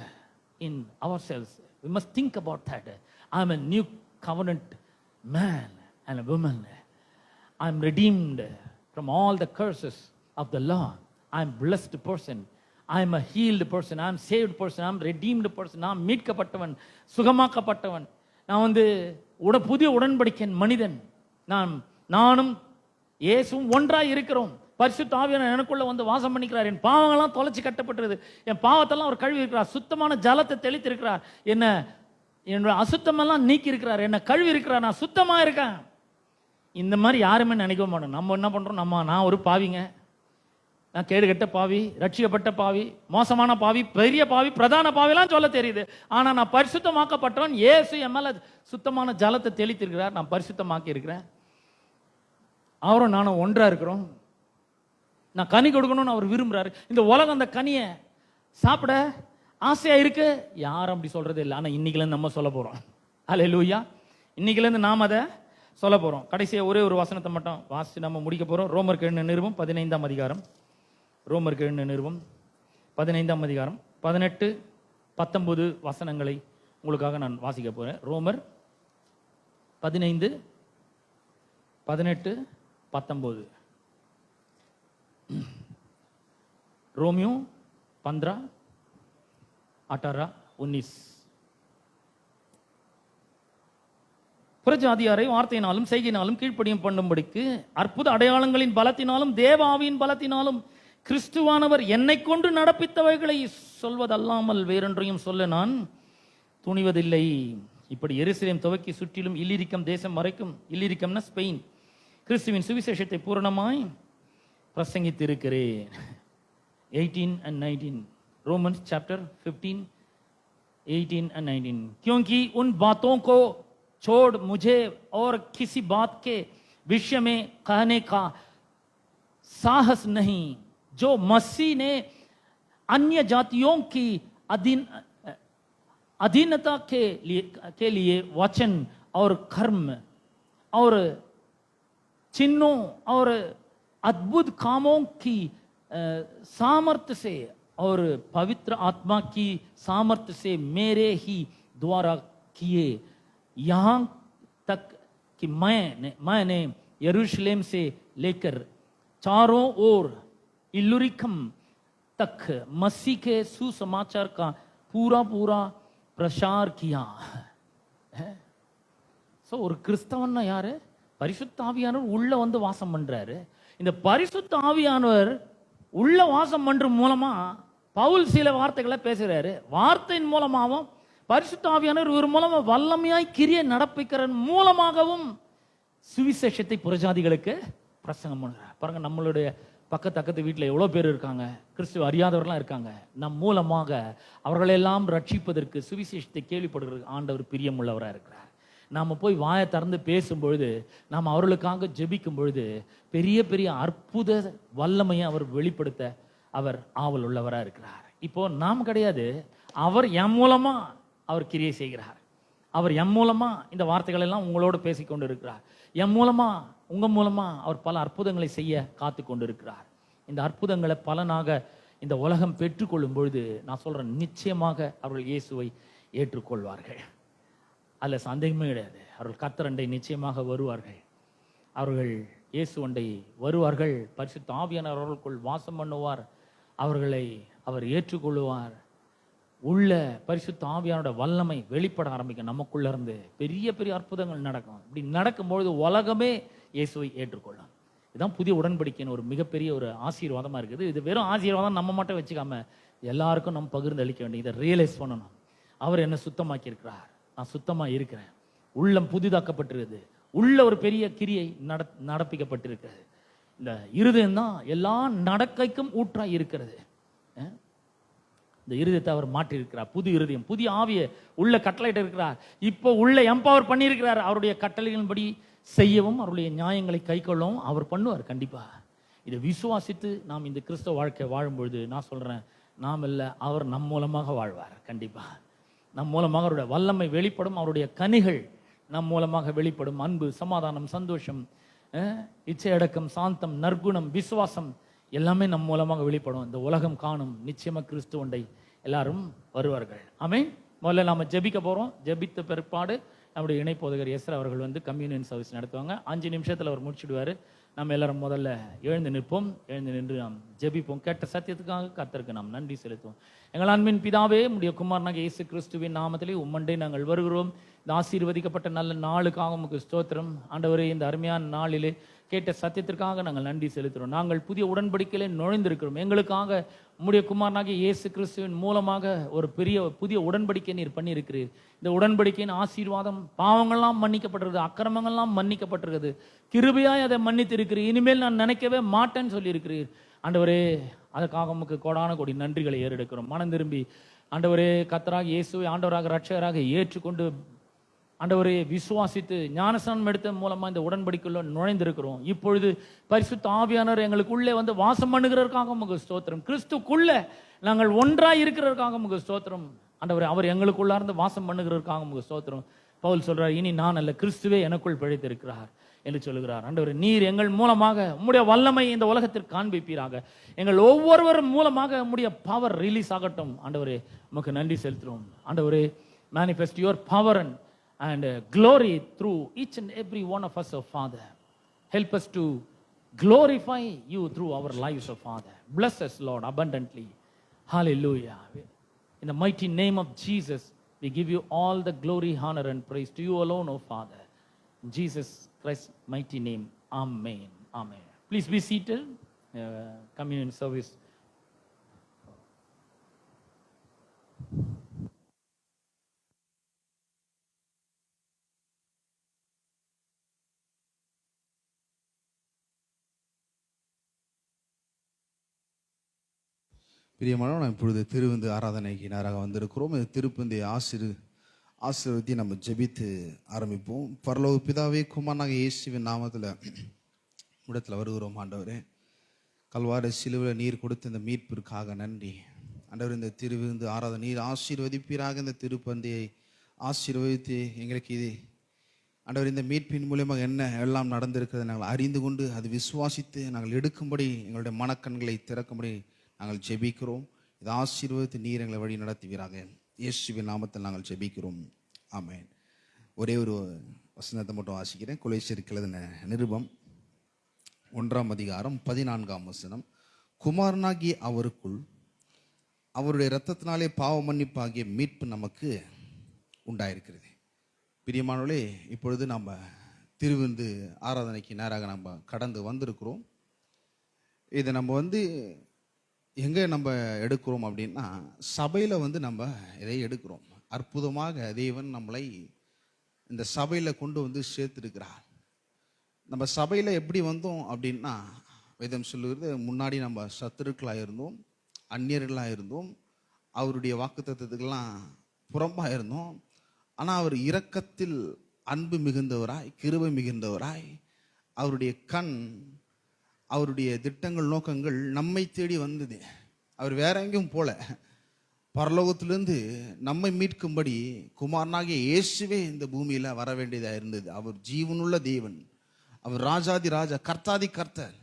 S1: in ourselves. We must think about that. I'm a new covenant man and a woman. I'm redeemed from all the curses of the law. I'm blessed person. I'm a healed person. I'm saved person. I'm redeemed person. நான் மீட்கப்பட்டவன், சுகமாக்கப்பட்டவன். நான் வந்து புதிய உடன்படிக்கையின் மனிதன். நானும் இயேசுவும் ஒன்றாய் இருக்கிறோம். பரிசுத்த ஆவியானவர் எனக்குள்ள வந்து வாசம் பண்ணிக்கிறார். என் பாவங்கள்லாம் தொலைச்சு கட்டப்பட்டிருது. என் பாவத்தெல்லாம் அவர் கழுவி இருக்கிறார். சுத்தமான ஜலத்தை தெளித்து இருக்கிறார். என்னோட அசுத்தமெல்லாம் நீக்கி இருக்கிறார். என்ன கழுவி இருக்கிறார். நான் சுத்தமா இருக்கேன். இந்த மாதிரி யாருமே நினைக்க மாட்டோம். நம்ம என்ன பண்றோம், நான் ஒரு பாவிங்க, நான் கேடு கெட்ட பாவி, ரட்சிக்கப்பட்ட பாவி, மோசமான பாவி, பெரிய பாவி, பிரதான பாவிலாம் சொல்ல தெரியுது. ஆனா நான் பரிசுத்தமாக்கப்பட்டவன். இயேசு என் மேல சுத்தமான ஜலத்தை தெளித்திருக்கிறார். நான் பரிசுத்தமாக்கி இருக்கிறேன். அவரும் நானும் ஒன்றா இருக்கிறோம். நான் கனி கொடுக்கணும்னு அவர் விரும்புறாரு. இந்த உலகம் அந்த கனியை சாப்பிட ஆசையா இருக்கு. யாரும் அப்படி சொல்றது இல்லை. ஆனா இன்னைக்குல இருந்து நம்ம சொல்ல போறோம். அல்லேலூயா. இன்னைக்குல இருந்து நாம் அதை சொல்ல போறோம். கடைசியா ஒரே ஒரு வசனத்தை மட்டும் வாசிச்சு நம்ம முடிக்க போறோம். ரோமருக்கு எழுதின நிருபம் 15ஆம் அதிகாரம். ரோமருக்கு எழுதின நிருபம் 15ஆம் அதிகாரம் 18, 19 வசனங்களை உங்களுக்காக நான் வாசிக்க போறேன். ரோமர் 15, 18, 19. रोमियो 15, 18, 19. புறஜாதியாரை வார்த்தையினாலும் செய்கையினாலும் கீழ்ப்படியும் பண்ணும்படிக்கு அற்புத அடையாளங்களின் பலத்தினாலும் தேவ ஆவியின் பலத்தினாலும் கிறிஸ்துவானவர் என்னை கொண்டு நடப்பித்தவைகளை சொல்வதல்லாமல் வேறொன்றையும் சொல்ல நான் துணிவதில்லை. இப்படி எருசலேம் துவக்கி சுற்றிலும் இல்லிரிக்கம் தேசம் வரைக்கும், இல்லிரிக்கம்னா ஸ்பெயின், கிறிஸ்துவின் சுவிசேஷத்தை பூரணமாய் பிரசங்கித்திருக்கிறேன். 18 and 19. Romans chapter 15, 18 and 19. क्योंकि उन बातों को छोड़ मुझे और किसी बात के विषय में कहने का साहस नहीं, जो मसीह ने अन्य जातियों की अधीनता के लिए वचन और कर्म और चिन्हों और अद्भुत कामों की सामर्थ्य से और पवित्र आत्मा की सामर्थ्य से मेरे ही द्वारा किए, यहाँ तक कि मैंने यरूशलेम से लेकर चारों ओर इल्लुरिकम तक मसीह के सुसमाचार का पूरा पूरा प्रचार किया है. ஸோ ஒரு கிறிஸ்தவன்னா யாரு? பரிசுத்த ஆவியானவர் உள்ள வந்து வாசம் பண்றாரு. இந்த பரிசுத்த ஆவியானவர் உள்ள வாசம் பண்ற மூலமா பவுல் சில வார்த்தைகளை பேசுறாரு. வார்த்தையின் மூலமாகவும் பரிசுத்த ஆவியானவர் இவர் மூலமா வல்லமையாய் கிரியை நடப்பிக்கிற மூலமாகவும் சுவிசேஷத்தை புறஜாதிகளுக்கு பிரசங்கம் பண்ணுறார். பாருங்க, நம்மளுடைய பக்கத்து வீட்டில் எவ்வளோ பேர் இருக்காங்க, கிறிஸ்துவ அறியாதவர்கள்லாம் இருக்காங்க. நம் மூலமாக அவர்களெல்லாம் ரட்சிப்பதற்கு சுவிசேஷத்தை கேள்விப்படுகிறது ஆண்டவர் பிரியமுள்ளவராக இருக்கிறார். நாம் போய் வாயை திறந்து பேசும்பொழுது, நாம் அவர்களுக்காக ஜெபிக்கும் பொழுது பெரிய பெரிய அற்புத வல்லமையை அவர் வெளிப்படுத்த அவர் ஆவல் உள்ளவராக இருக்கிறார். இப்போ நாம் கிடையாது, அவர் என் மூலமா அவர் கிரியை செய்கிறார். அவர் என் மூலமா இந்த வார்த்தைகள் எல்லாம் உங்களோடு பேசிக்கொண்டு இருக்கிறார். என் மூலமா உங்க மூலமா அவர் பல அற்புதங்களை செய்ய காத்து கொண்டு இருக்கிறார். இந்த அற்புதங்களை பலனாக இந்த உலகம் பெற்றுக்கொள்ளும் பொழுது நான் சொல்றேன், நிச்சயமாக அவர்கள் இயேசுவை ஏற்றுக்கொள்வார்கள். அதுல சந்தேகமே கிடையாது. அவர்கள் கர்த்தரண்டை நிச்சயமாக வருவார்கள். அவர்கள் இயேசு அண்டை வருவார்கள். பரிசுத்த ஆவியானவர் அவர்களுக்குள் வாசம் பண்ணுவார். அவர்களை அவர் ஏற்றுக்கொள்வார். உள்ள பரிசுத்த ஆவியானோட வல்லமை வெளிப்பட ஆரம்பிக்கும். நமக்குள்ள இருந்து பெரிய பெரிய அற்புதங்கள் நடக்கும். இப்படி நடக்கும்பொழுது உலகமே இயேசுவை ஏற்றுக்கொள்ளும். இதுதான் புதிய உடன்படிக்கையின் ஒரு மிகப்பெரிய ஒரு ஆசீர்வாதமா இருக்குது. இது வெறும் ஆசீர்வாதம் நம்ம மட்டும் வச்சுக்காம எல்லாருக்கும் நம்ம பகிர்ந்து அளிக்க வேண்டிய, இதை ரியலைஸ் பண்ணணும். அவர் என்ன சுத்தமாக்கி இருக்கிறார், நான் சுத்தமா இருக்கிறேன், உள்ளம் புதிதாக்கப்பட்டிருக்கிறது, உள்ள ஒரு பெரிய கிரியை நடப்பிக்கப்பட்டிருக்கிறது. இந்த இருதயம் தான் எல்லா நடக்கைக்கும் ஊற்றாய் இருக்கிறது. இந்த இருதயத்தை அவர் மாற்றி இருக்கிறார். புது இருதயம், புதிய ஆவியை உள்ள கட்டளையிட்டு இருக்கிறார். இப்போ உள்ள எம்பவர் பண்ணி இருக்கிறார். அவருடைய கட்டளைகளின்படி செய்யவும் அவருடைய நியாயங்களை கை கொள்ளவும் அவர் பண்ணுவார். கண்டிப்பா இதை விசுவாசித்து நாம் இந்த கிறிஸ்தவ வாழ்க்கை வாழும்பொழுது நான் சொல்றேன், நாம் இல்லை, அவர் நம் மூலமாக வாழ்வார். கண்டிப்பா நம் மூலமாக அவருடைய வல்லமை வெளிப்படும். அவருடைய கனிகள் நம் மூலமாக வெளிப்படும். அன்பு, சமாதானம், சந்தோஷம், இச்சையடக்கம், சாந்தம், நற்குணம், விசுவாசம் எல்லாமே நம் மூலமாக வெளிப்படும். இந்த உலகம் காணும் நிச்சயமா கிறிஸ்துவண்டை எல்லாரும் வருவார்கள். ஆமென். முதல்ல நாம ஜெபிக்க போறோம். ஜெபித்த பிற்பாடு நம்முடைய இணை போதகர் எஸ்ரா அவர்கள் வந்து கம்யூனியன் சர்வீஸ் நடத்துவாங்க. 5 நிமிஷத்துல அவர் முடிச்சுடுவாரு. நம்ம எல்லாரும் முதல்ல எழுந்து நிற்போம். எழுந்து நின்று நாம் ஜெபிப்போம். கேட்ட சத்தியத்துக்காக கர்த்தருக்கு நாம் நன்றி செலுத்துவோம். எங்கள் அன்பின் பிதாவே, உம்முடைய குமாரனாக இயேசு கிறிஸ்துவின் நாமத்திலே உம்மண்டை நாங்கள் வருகிறோம். இந்த ஆசீர்வதிக்கப்பட்ட நல்ல நாளுக்காக உமக்கு ஸ்தோத்திரம். ஆண்டவரே, இந்த அருமையான நாளிலே கேட்ட சத்தியத்திற்காக நாங்கள் நன்றி செலுத்துகிறோம். நாங்கள் புதிய உடன்படிக்கையிலே நுழைந்திருக்கிறோம். எங்களுக்காக உம்முடைய குமாரனாகிய இயேசு கிறிஸ்துவின் மூலமாக ஒரு புதிய உடன்படிக்கை நீர் பண்ணியிருக்கிறீர். இந்த உடன்படிக்கையின் ஆசீர்வாதம், பாவங்கள்லாம் மன்னிக்கப்பட்டிருக்கிறது, அக்கிரமங்கள்லாம் மன்னிக்கப்பட்டிருக்கிறது, கிருபையாய் அதை மன்னித்து இருக்கிறீர். இனிமேல் நான் நினைக்கவே மாட்டேன்னு சொல்லியிருக்கிறீர். ஆண்டவரே, அதற்காக உமக்கு கோடான கோடி நன்றிகளை ஏறெடுக்கிறோம். மனம் திரும்பி ஆண்டவரே, கர்த்தராக இயேசுவை ஆண்டவராக இரட்சகராக ஏற்றுக்கொண்டு ஆண்டவரே விசுவாசித்து ஞானஸ்நானம் எடுத்த மூலமா இந்த உடன்படிக்கையுள்ள நுழைந்திருக்கிறோம். இப்பொழுது பரிசுத்த ஆவியானவர் எங்களுக்குள்ளே வந்து வாசம் பண்ணுகிறதற்காக உமக்கு ஸ்தோத்திரம். கிறிஸ்துக்குள்ள நாங்கள் ஒன்றாய் இருக்கிறதற்காக உமக்கு ஸ்தோத்திரம். ஆண்டவரே, அவர் எங்களுக்குள்ள இருந்து வாசம் பண்ணுகிறதற்காக உமக்கு ஸ்தோத்திரம். பவுல் சொல்றார், இனி நான் அல்ல, கிறிஸ்துவே எனக்குள் பிழைத்திருக்கிறார் என்று சொல்லுகிறார். ஆண்டவரே, நீர் எங்கள் மூலமாக உம்முடைய வல்லமை இந்த உலகத்திற்கு காண்பிப்பீராக. எங்கள் ஒவ்வொருவர் மூலமாக உம்முடைய பவர் ரிலீஸ் ஆகட்டும். ஆண்டவரே, உமக்கு நன்றி செலுத்துகிறோம். ஆண்டவரே, manifest your power and glory through each and every one of us, oh Father. Help us to glorify you through our lives, oh Father. Bless us, Lord, abundantly. Hallelujah. In the mighty name of Jesus, we give you all the glory, honor and praise to you alone, oh Father. In Jesus Christ's mighty name, amen. Amen. Please be seated. Communion service.
S2: பிரியமானவர்களே, நாம் இப்பொழுது திருவிருந்து ஆராதனைக்கு நேராக வந்திருக்கிறோம். இந்த திருப்பந்தி ஆசீர்வதித்து நம்ம ஜெபித்து ஆரம்பிப்போம். பரலோக பிதாவே, குமாரனாக இயேசுவின் நாமத்தில் இடத்துல வருகிறோம். ஆண்டவரே, கல்வாரி சிலுவையில் நீர் கொடுத்த இந்த மீட்பிற்காக நன்றி. ஆண்டவர், இந்த திருவிருந்து ஆராதனை நீர் ஆசீர்வதிப்பீராக. இந்த திருப்பந்தியை ஆசீர்வதித்து எங்களுக்கு இது ஆண்டவர் இந்த மீட்பின் மூலியமாக என்ன எல்லாம் நடந்திருக்கிறத நாங்கள் அறிந்து கொண்டு அது விசுவாசித்து நாங்கள் எடுக்கும்படி எங்களுடைய மனக்கண்களை திறக்கும்படி நாங்கள் ஜெபிக்கிறோம். இதை ஆசீர்வதித்து நீர் எங்களை வழி நடத்துவீராக. இயேசுவின் நாமத்தில் நாங்கள் ஜெபிக்கிறோம். ஆமென். ஒரே ஒரு வசனத்தை மட்டும் வாசிக்கிறேன். கொலோசியருக்கு எழுதின நிருபம் 1:14. குமாரனாகிய அவருக்குள் அவருடைய இரத்தத்தினாலே பாவ மன்னிப்பாகிய மீட்பு நமக்கு உண்டாயிருக்கிறது. பிரியமானவர்களே, இப்பொழுது நம்ம திருவிருந்து ஆராதனைக்கு நேராக நம்ம கடந்து வந்திருக்கிறோம். இதை நம்ம எங்கே நம்ம எடுக்கிறோம் அப்படின்னா, சபையில் நம்ம இதை எடுக்கிறோம். அற்புதமாக தேவன் நம்மளை இந்த சபையில் கொண்டு சேர்த்திருக்கிறார். நம்ம சபையில் எப்படி வந்தோம் அப்படின்னா, வேதம் சொல்லுகிறது, முன்னாடி நம்ம சத்துருக்களாக இருந்தோம், அந்நியர்களாக இருந்தோம், அவருடைய வாக்குத்தத்தத்துக்கெல்லாம் புறம்பாக இருந்தோம். ஆனால் அவர் இரக்கத்தில் அன்பு மிகுந்தவராய், கிருபை மிகுந்தவராய், அவருடைய கண், அவருடைய திட்டங்கள், நோக்கங்கள் நம்மை தேடி வந்தது. அவர் வேற எங்கேயும் போல, பரலோகத்திலிருந்து நம்மை மீட்கும்படி குமாரனாகிய இயேசுவே இந்த பூமியில் வர வேண்டியதாக இருந்தது. அவர் ஜீவனுள்ள தேவன், அவர் ராஜாதி ராஜா, கர்த்தாதி கர்த்தர்.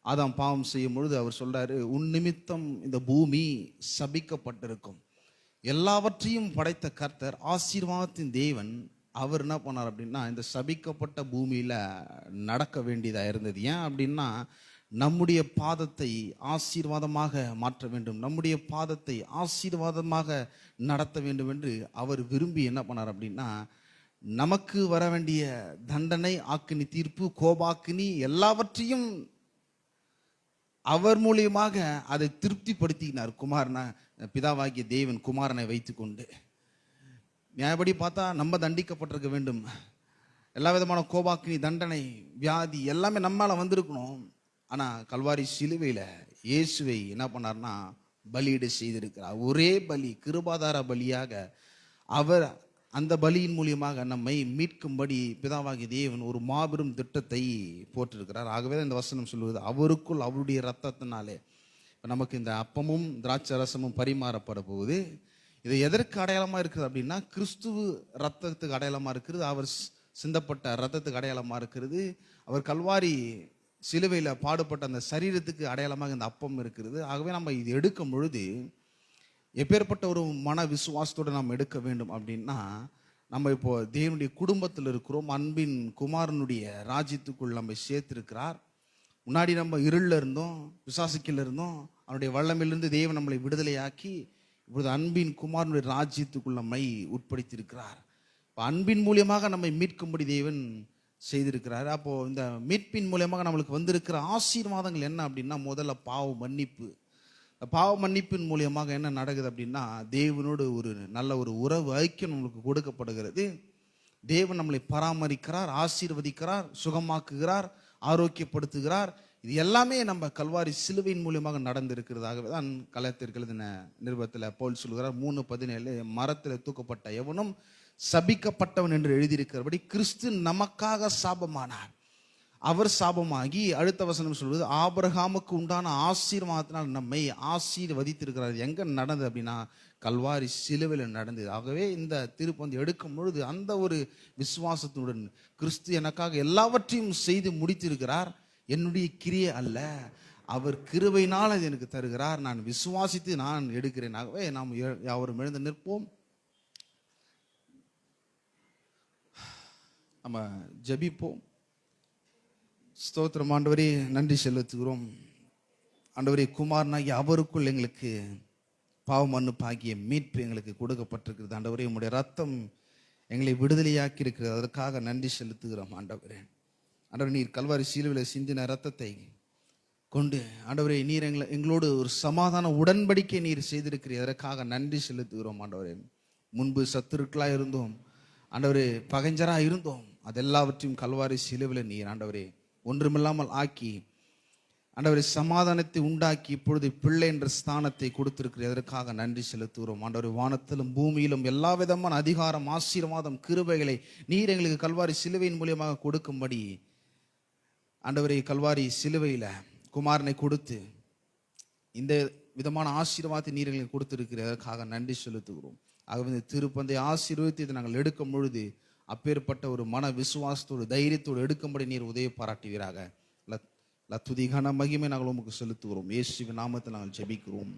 S2: ஆதாம் பாவம் செய்யும் பொழுது அவர் சொல்றாரு, உன் நிமித்தம் இந்த பூமி சபிக்கப்பட்டிருக்கும். எல்லாவற்றையும் படைத்த கர்த்தர், ஆசீர்வாதத்தின் தேவன், அவர் என்ன பண்ணார் அப்படின்னா, இந்த சபிக்கப்பட்ட பூமியில நடக்க வேண்டியதாக இருந்தது. ஏன் அப்படின்னா, நம்முடைய பாதத்தை ஆசீர்வாதமாக மாற்ற வேண்டும், நம்முடைய பாதத்தை ஆசீர்வாதமாக நடத்த வேண்டும் என்று அவர் விரும்பி என்ன பண்ணார் அப்படின்னா, நமக்கு வர வேண்டிய தண்டனை, ஆக்கினி தீர்ப்பு, கோபாக்கினி எல்லாவற்றையும் அவர் மூலியமாக அதை திருப்திப்படுத்தினார். குமாரனை, பிதாவாகிய தேவன் குமாரனை வைத்துக்கொண்டு. நியாயப்படி பார்த்தா நம்ம தண்டிக்கப்பட்டிருக்க வேண்டும். எல்லா விதமான கோபாக்கினி, தண்டனை, வியாதி எல்லாமே நம்மால வந்திருக்கணும். ஆனால் கல்வாரி சிலுவையில் இயேசுவை என்ன பண்ணார்னா பலியிட செய்திருக்கிறார். ஒரே பலி, கிருபாதார பலியாக அவர் அந்த பலியின் மூலியமாக நம்மை மீட்கும்படி பிதாவாகிய தேவன் ஒரு மாபெரும் திட்டத்தை போட்டிருக்கிறார். ஆகவே இந்த வசனம் சொல்லுவது, அவருக்குள் அவருடைய இரத்தத்தினாலே இப்போ நமக்கு இந்த அப்பமும் திராட்சை ரசமும் பரிமாறப்பட போகுது. இது எதற்கு அடையாளமாக இருக்குது அப்படின்னா, கிறிஸ்துவ ரத்தத்துக்கு அடையாளமாக இருக்கிறது, அவர் சிந்தப்பட்ட ரத்தத்துக்கு அடையாளமாக இருக்கிறது, அவர் கல்வாரி சிலுவையில் பாடுபட்ட அந்த சரீரத்துக்கு அடையாளமாக இந்த அப்பம் இருக்கிறது. ஆகவே நம்ம இது எடுக்கும் பொழுது எப்பேற்பட்ட ஒரு மன விசுவாசத்தோடு நாம் எடுக்க வேண்டும் அப்படின்னா, நம்ம இப்போ தேவனுடைய குடும்பத்தில் இருக்கிறோம், அன்பின் குமாரனுடைய ராஜ்யத்துக்குள் நம்ம சேர்த்திருக்கிறார். முன்னாடி நம்ம இருளில் இருந்தோம், பிசாசுக்கில் இருந்தோம், அவனுடைய வல்லமையிலிருந்து தேவன் நம்மளை விடுதலையாக்கி இப்பொழுது அன்பின் குமாரனுடைய ராஜ்யத்துக்குள் நம்மை உட்படுத்தியிருக்கிறார். இப்போ அன்பின் மூலியமாக நம்மை மீட்கும்படி தேவன் செய்திருக்கிறார். அப்போ இந்த மீட்பின் மூலியமாக நம்மளுக்கு வந்திருக்கிற ஆசீர்வாதங்கள் என்ன அப்படின்னா, முதல்ல பாவ மன்னிப்பு. பாவ மன்னிப்பின் மூலியமாக என்ன நடக்குது அப்படின்னா, தேவனோடு ஒரு நல்ல ஒரு உறவு, ஐக்கியம் நம்மளுக்கு கொடுக்கப்படுகிறது. தேவன் நம்மளை பராமரிக்கிறார், ஆசீர்வதிக்கிறார், சுகமாக்குகிறார், ஆரோக்கியப்படுத்துகிறார். இது எல்லாமே நம்ம கல்வாரி சிலுவையின் மூலியமாக நடந்திருக்கிறதாகவே தான் கலாத்தியருக்கு எழுதின நிருபத்தில் பவுல் சொல்கிறார், 3:17, மரத்தில் தூக்கப்பட்ட எவனும் சபிக்கப்பட்டவன் என்று எழுதியிருக்கிறபடி கிறிஸ்து நமக்காக சாபமானார். அவர் சாபமாகி, அடுத்த வசனம் சொல்வது, ஆபிரகாமுக்கு உண்டான ஆசீர்வாதத்தினால் நம்மை ஆசீர்வதித்திருக்கிறார். எங்க நடந்தது அப்படின்னா, கல்வாரி சிலுவையில் நடந்தது. ஆகவே இந்த திருப்பந்தி எடுக்கும் பொழுது அந்த ஒரு விசுவாசத்துடன், கிறிஸ்து எனக்காக எல்லாவற்றையும் செய்து முடித்திருக்கிறார், என்னுடைய கிரியை அல்ல, அவர் கிருபையினால் அது எனக்கு தருகிறார், நான் விசுவாசித்து நான் எடுக்கிறேன். ஆகவே நாம் யாவரும் எழுந்து நிற்போம், நம்ம ஜெபிப்போம். ஸ்தோத்திரம் ஆண்டவரே, நன்றி செலுத்துகிறோம். ஆண்டவரே, குமாரனாகி அவருக்குள் எங்களுக்கு பாவ மன்னிப்பாகிய மீட்பு எங்களுக்கு கொடுக்கப்பட்டிருக்கிறது. ஆண்டவரே, உம்முடைய ரத்தம் எங்களை விடுதலையாக்கி இருக்கிறது, அதற்காக நன்றி செலுத்துகிறோம். ஆண்டவரே, நீர் கல்வாரி சிலுவையில் சிந்தின ரத்தத்தை கொண்டு ஆண்டவரே, நீர் எங்களோடு ஒரு சமாதான உடன்படிக்கை நீர் செய்திருக்கிறீர், அதற்காக நன்றி செலுத்துகிறோம். ஆண்டவரே, முன்பு சத்துருக்களாக இருந்தோம், ஆண்டவரே, பகைஞ்சராக இருந்தோம், அதெல்லாவற்றையும் கல்வாரி சிலுவையில் நீர் ஆண்டவரே ஒன்றுமில்லாமல் ஆக்கி, ஆண்டவரே, சமாதானத்தை உண்டாக்கி இப்பொழுது பிள்ளை என்ற ஸ்தானத்தை கொடுத்திருக்கிறீர், அதற்காக நன்றி செலுத்துகிறோம். ஆண்டவரே, வானத்திலும் பூமியிலும் எல்லா விதமான அதிகாரம், ஆசீர்வாதம், கிருபைகளை நீர் எங்களுக்கு கல்வாரி சிலுவையின் மூலியமாக கொடுக்கும்படி ஆண்டவரே, கல்வாரி சிலுவையில் குமாரனை கொடுத்து இந்த விதமான ஆசீர்வாதத்தை நீர் எங்களுக்கு கொடுத்திருக்கிறீர், அதற்காக நன்றி செலுத்துகிறோம். ஆகவே இந்த திருப்பந்தை ஆசீர்வதித்து இதை நாங்கள் எடுக்கும் பொழுது அப்பேற்பட்ட ஒரு மன விசுவாசத்தோடு, தைரியத்தோடு எடுக்கும்படி நீர் உதவி பாராட்டுவீராக. துதி கன மகிமை நாங்கள் உமக்கு செலுத்துகிறோம். இயேசுவின் நாமத்தில் நாங்கள் ஜெபிக்கிறோம்.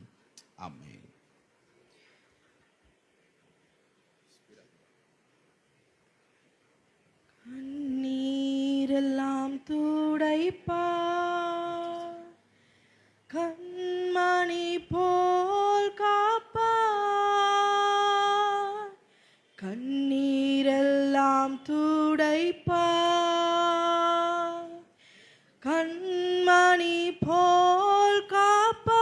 S2: ஆமென்.
S3: கண்ணீர் எல்லாம் துடைப்பார், கண்மணி போல் காப்பார், கண்ணீரெல்லாம் துடைப்பார், கண்மணி போல் காப்பார்,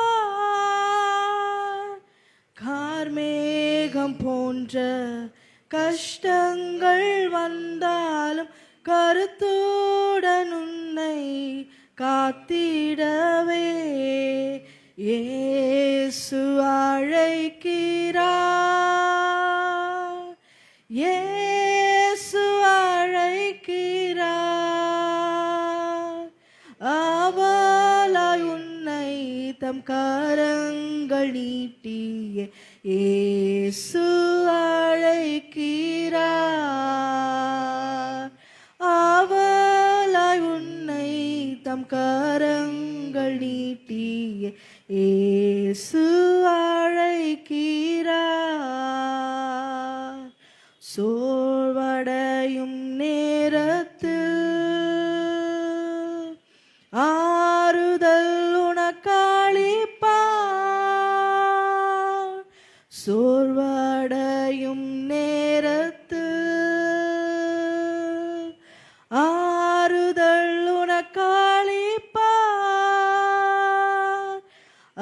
S3: கார்மேகம் போன்ற கஷ்டங்கள் வந்தாலும் கருத்துடன் உன்னை காத்திடவே இயேசு அழைக்கிறார், இயேசு அழைக்கிறார், அவளாய் உன்னை தம் கரங்கள் நீட்டிய இயேசு அழைக்கிறார், அவளாய் உன்னை தம் கரங்கள் நீட்டிய இயேசு அழைக்கிறார், சோர்வடையும் நேரத்தில் ஆறுதல் உனக்களிப்பார், சோர்வடையும் நேரத்தில் ஆறுதல் உனக்களிப்பார்,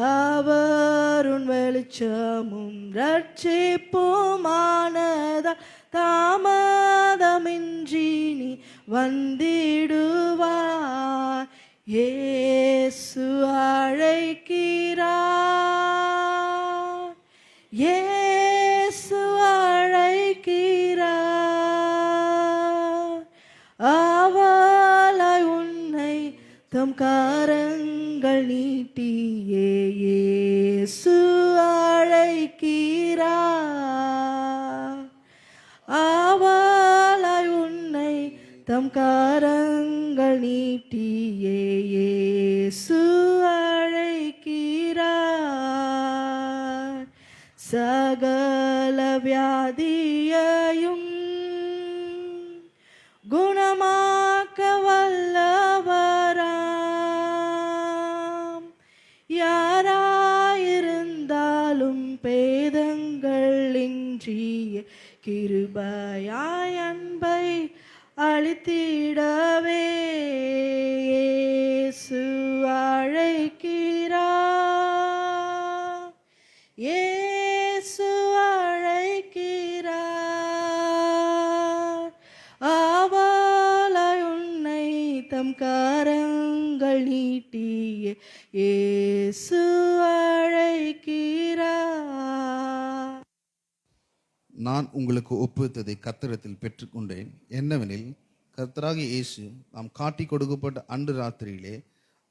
S3: அவர் உன் வெளிச்சமும் ரட்சிப்புமானதால் தாமதமின்றி நீ வந்திடுவார், இயேசு அழைக்கிறார், இயேசு அழைக்கிறார், அவளாய் உன்னை தம் கரங்கள் நீட்டிய இயேசு அழைக்கிறார், அவளாய் உன்னை தம் கரங்கள் நீட்டிய இயேசு அழைக்கிறார், சகல வியாதியையும் குணமாக்க வல்லவராம், யாராயிருந்தாலும் பேதங்கள் இன்றிய கிருபையாய் அன்பை அளித்திடவே இயேசு அழைக்கிறார், இயேசு அழைக்கிறார், அவளாய் உன்னை தம் கரங்கள் நீட்டிய இயேசு அழைக்கிறார்.
S2: நான் உங்களுக்கு ஒப்புவித்ததை கர்த்தரிடத்தில் பெற்றுக்கொண்டேன். என்னவெனில், கர்த்தராகிய இயேசு நாம் காட்டி கொடுக்கப்பட்ட அன்று ராத்திரியிலே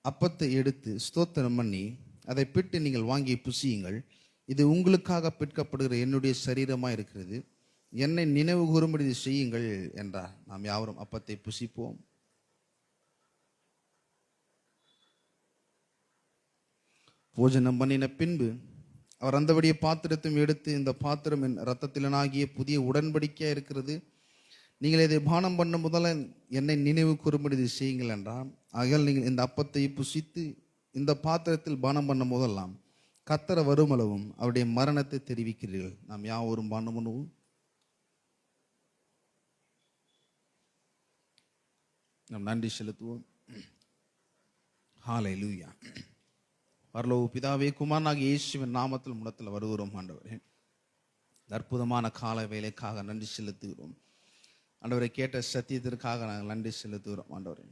S2: அப்பத்தை எடுத்து ஸ்தோத்திரம் பண்ணி அதை பிட்டு நீங்கள் வாங்கி புசியுங்கள், இது உங்களுக்காக பிற்கப்படுகிற என்னுடைய சரீரமாக இருக்கிறது, என்னை நினைவு கூறும்படி இதை செய்யுங்கள் என்றார். நாம் யாவரும் அப்பத்தை புசிப்போம். போஜனம் பண்ணின பின்பு அவர் அந்தபடியே பாத்திரத்தையும் எடுத்து, இந்த பாத்திரம் என் இரத்தத்திலனாகிய புதிய உடன்படிக்கையாக இருக்கிறது, நீங்கள் இதை பானம் பண்ண முதல்ல என்னை நினைவு கூறும்படி இதை செய்யுங்கள் என்றார். ஆகையால் நீங்கள் இந்த அப்பத்தை புசித்து இந்த பாத்திரத்தில் பானம் பண்ண முதலாம் கர்த்தர் வருமளவும் அவருடைய மரணத்தை தெரிவிக்கிறீர்கள். நாம் யாவரும் பானம் பண்ணுவோம். நாம் நன்றி செலுத்துவோம். ஹல்லேலூயா. பரலோக பிதாவே, குமாரனாகிய இயேசுவின் நாமத்தில் முடத்தில் வருகிறோம் ஆண்டவரே. அற்புதமான கால வேலைக்காக நன்றி செலுத்துகிறோம் ஆண்டவரை. கேட்ட சத்தியத்திற்காக நாங்கள் நன்றி செலுத்துகிறோம் ஆண்டவரே.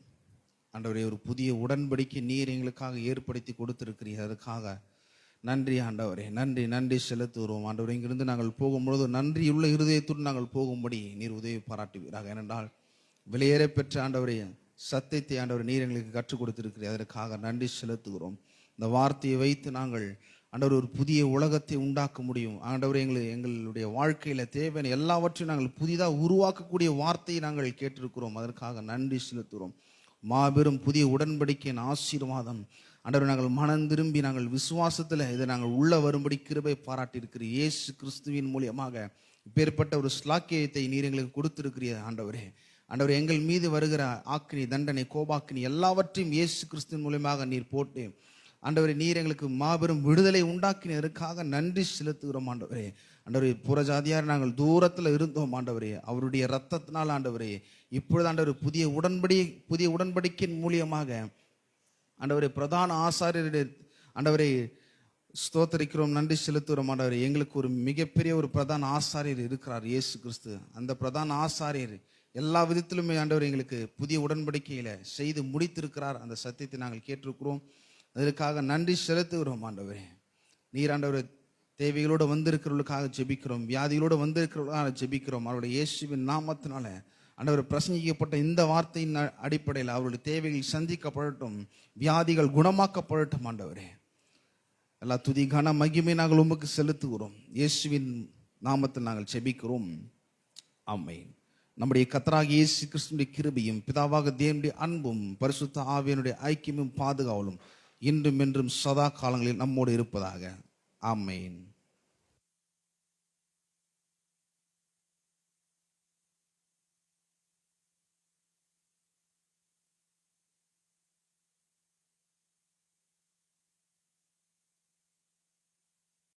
S2: ஆண்டவரே, ஒரு புதிய உடன்படிக்கை நீர் எங்களுக்காக ஏற்படுத்தி கொடுத்திருக்கிறீர்கள், அதற்காக நன்றி ஆண்டவரே. நன்றி நன்றி செலுத்துகிறோம் ஆண்டவரே. இங்கிருந்து நாங்கள் போகும்பொழுது நன்றியுள்ள இருதயத்துடன் நாங்கள் போகும்படி நீர் உதவி பாராட்டுவீராக. ஏனென்றால் விலையேற பெற்ற ஆண்டவரே சத்தியத்தை ஆண்டவரை நீர் எங்களுக்கு கற்றுக் கொடுத்திருக்கிறீர்கள், அதற்காக நன்றி செலுத்துகிறோம். இந்த வார்த்தையை வைத்து நாங்கள் ஆண்டவர் ஒரு புதிய உலகத்தை உண்டாக்க முடியும் ஆண்டவர். எங்களுடைய வாழ்க்கையில தேவையான எல்லாவற்றையும் நாங்கள் புதிதாக உருவாக்கக்கூடிய வார்த்தையை நாங்கள் கேட்டிருக்கிறோம், அதற்காக நன்றி செலுத்துகிறோம். மாபெரும் புதிய உடன்படிக்கையின் ஆசீர்வாதம் ஆண்டவர், நாங்கள் மனம் திரும்பி நாங்கள் விசுவாசத்தில் இதை நாங்கள் உள்ள வரும்படி கிருபை பாராட்டியிருக்கிற இயேசு கிறிஸ்துவின் மூலியமாக இப்பேற்பட்ட ஒரு ஸ்லாக்கியத்தை நீர் எங்களுக்கு கொடுத்திருக்கிறீர் ஆண்டவரே. ஆண்டவரே, எங்கள் மீது வருகிற ஆக்கினி, தண்டனை, கோபாக்கினி எல்லாவற்றையும் இயேசு கிறிஸ்துவின் மூலமாக நீர் போட்டு ஆண்டவரே, நீர் எங்களுக்கு மாபெரும் விடுதலை உண்டாக்கினதற்காக நன்றி செலுத்துகிறோம் ஆண்டவரே. ஆண்டவரே, புறஜாதியார் நாங்கள் தூரத்தில் இருந்தோம் ஆண்டவரே, அவருடைய இரத்தத்தினால் ஆண்டவரே இப்பொழுது ஆண்டவர் புதிய உடன்படிக்கையின் மூலியமாக ஆண்டவரே பிரதான ஆசாரியருடைய ஆண்டவரை ஸ்தோத்தரிக்கிறோம், நன்றி செலுத்துகிறோம் ஆண்டவரே. எங்களுக்கு ஒரு மிகப்பெரிய ஒரு பிரதான ஆசாரியர் இருக்கிறார், இயேசு கிறிஸ்து. அந்த பிரதான ஆசாரியர் எல்லா விதத்திலுமே ஆண்டவர் எங்களுக்கு புதிய உடன்படிக்கையில செய்து முடித்திருக்கிறார். அந்த சத்தியத்தை நாங்கள் கேட்டிருக்கிறோம், அதற்காக நன்றி செலுத்துகிறோம் ஆண்டவரே. நீர் ஆண்டவரே தேவைகளோடு வந்திருக்கிறவர்களுக்காக ஜெபிக்கிறோம், வியாதிகளோடு வந்திருக்கிறவர்களுக்காக ஜெபிக்கிறோம். அவருடைய இயேசுவின் நாமத்தினால ஆண்டவர் பிரசங்கிக்கப்பட்ட இந்த வார்த்தையின் அடிப்படையில் அவருடைய தேவைகள் சந்திக்கப்படட்டும், வியாதிகள் குணமாக்கப்படட்டும் ஆண்டவரே. எல்லா துதி கன மகிமை நாங்கள் உமக்கு செலுத்துகிறோம், இயேசுவின் நாமத்தில் நாங்கள் ஜெபிக்கிறோம், ஆமென். நம்முடைய கர்த்தராகிய இயேசு கிறிஸ்துவின் கிருபையும் பிதாவாக தேவனுடைய அன்பும் பரிசுத்த ஆவியினுடைய ஐக்கியமும் பாதுகாவலும் இன்றும் என்றும் சதா காலங்களில் நம்மோடு இருப்பதாக, ஆமென்.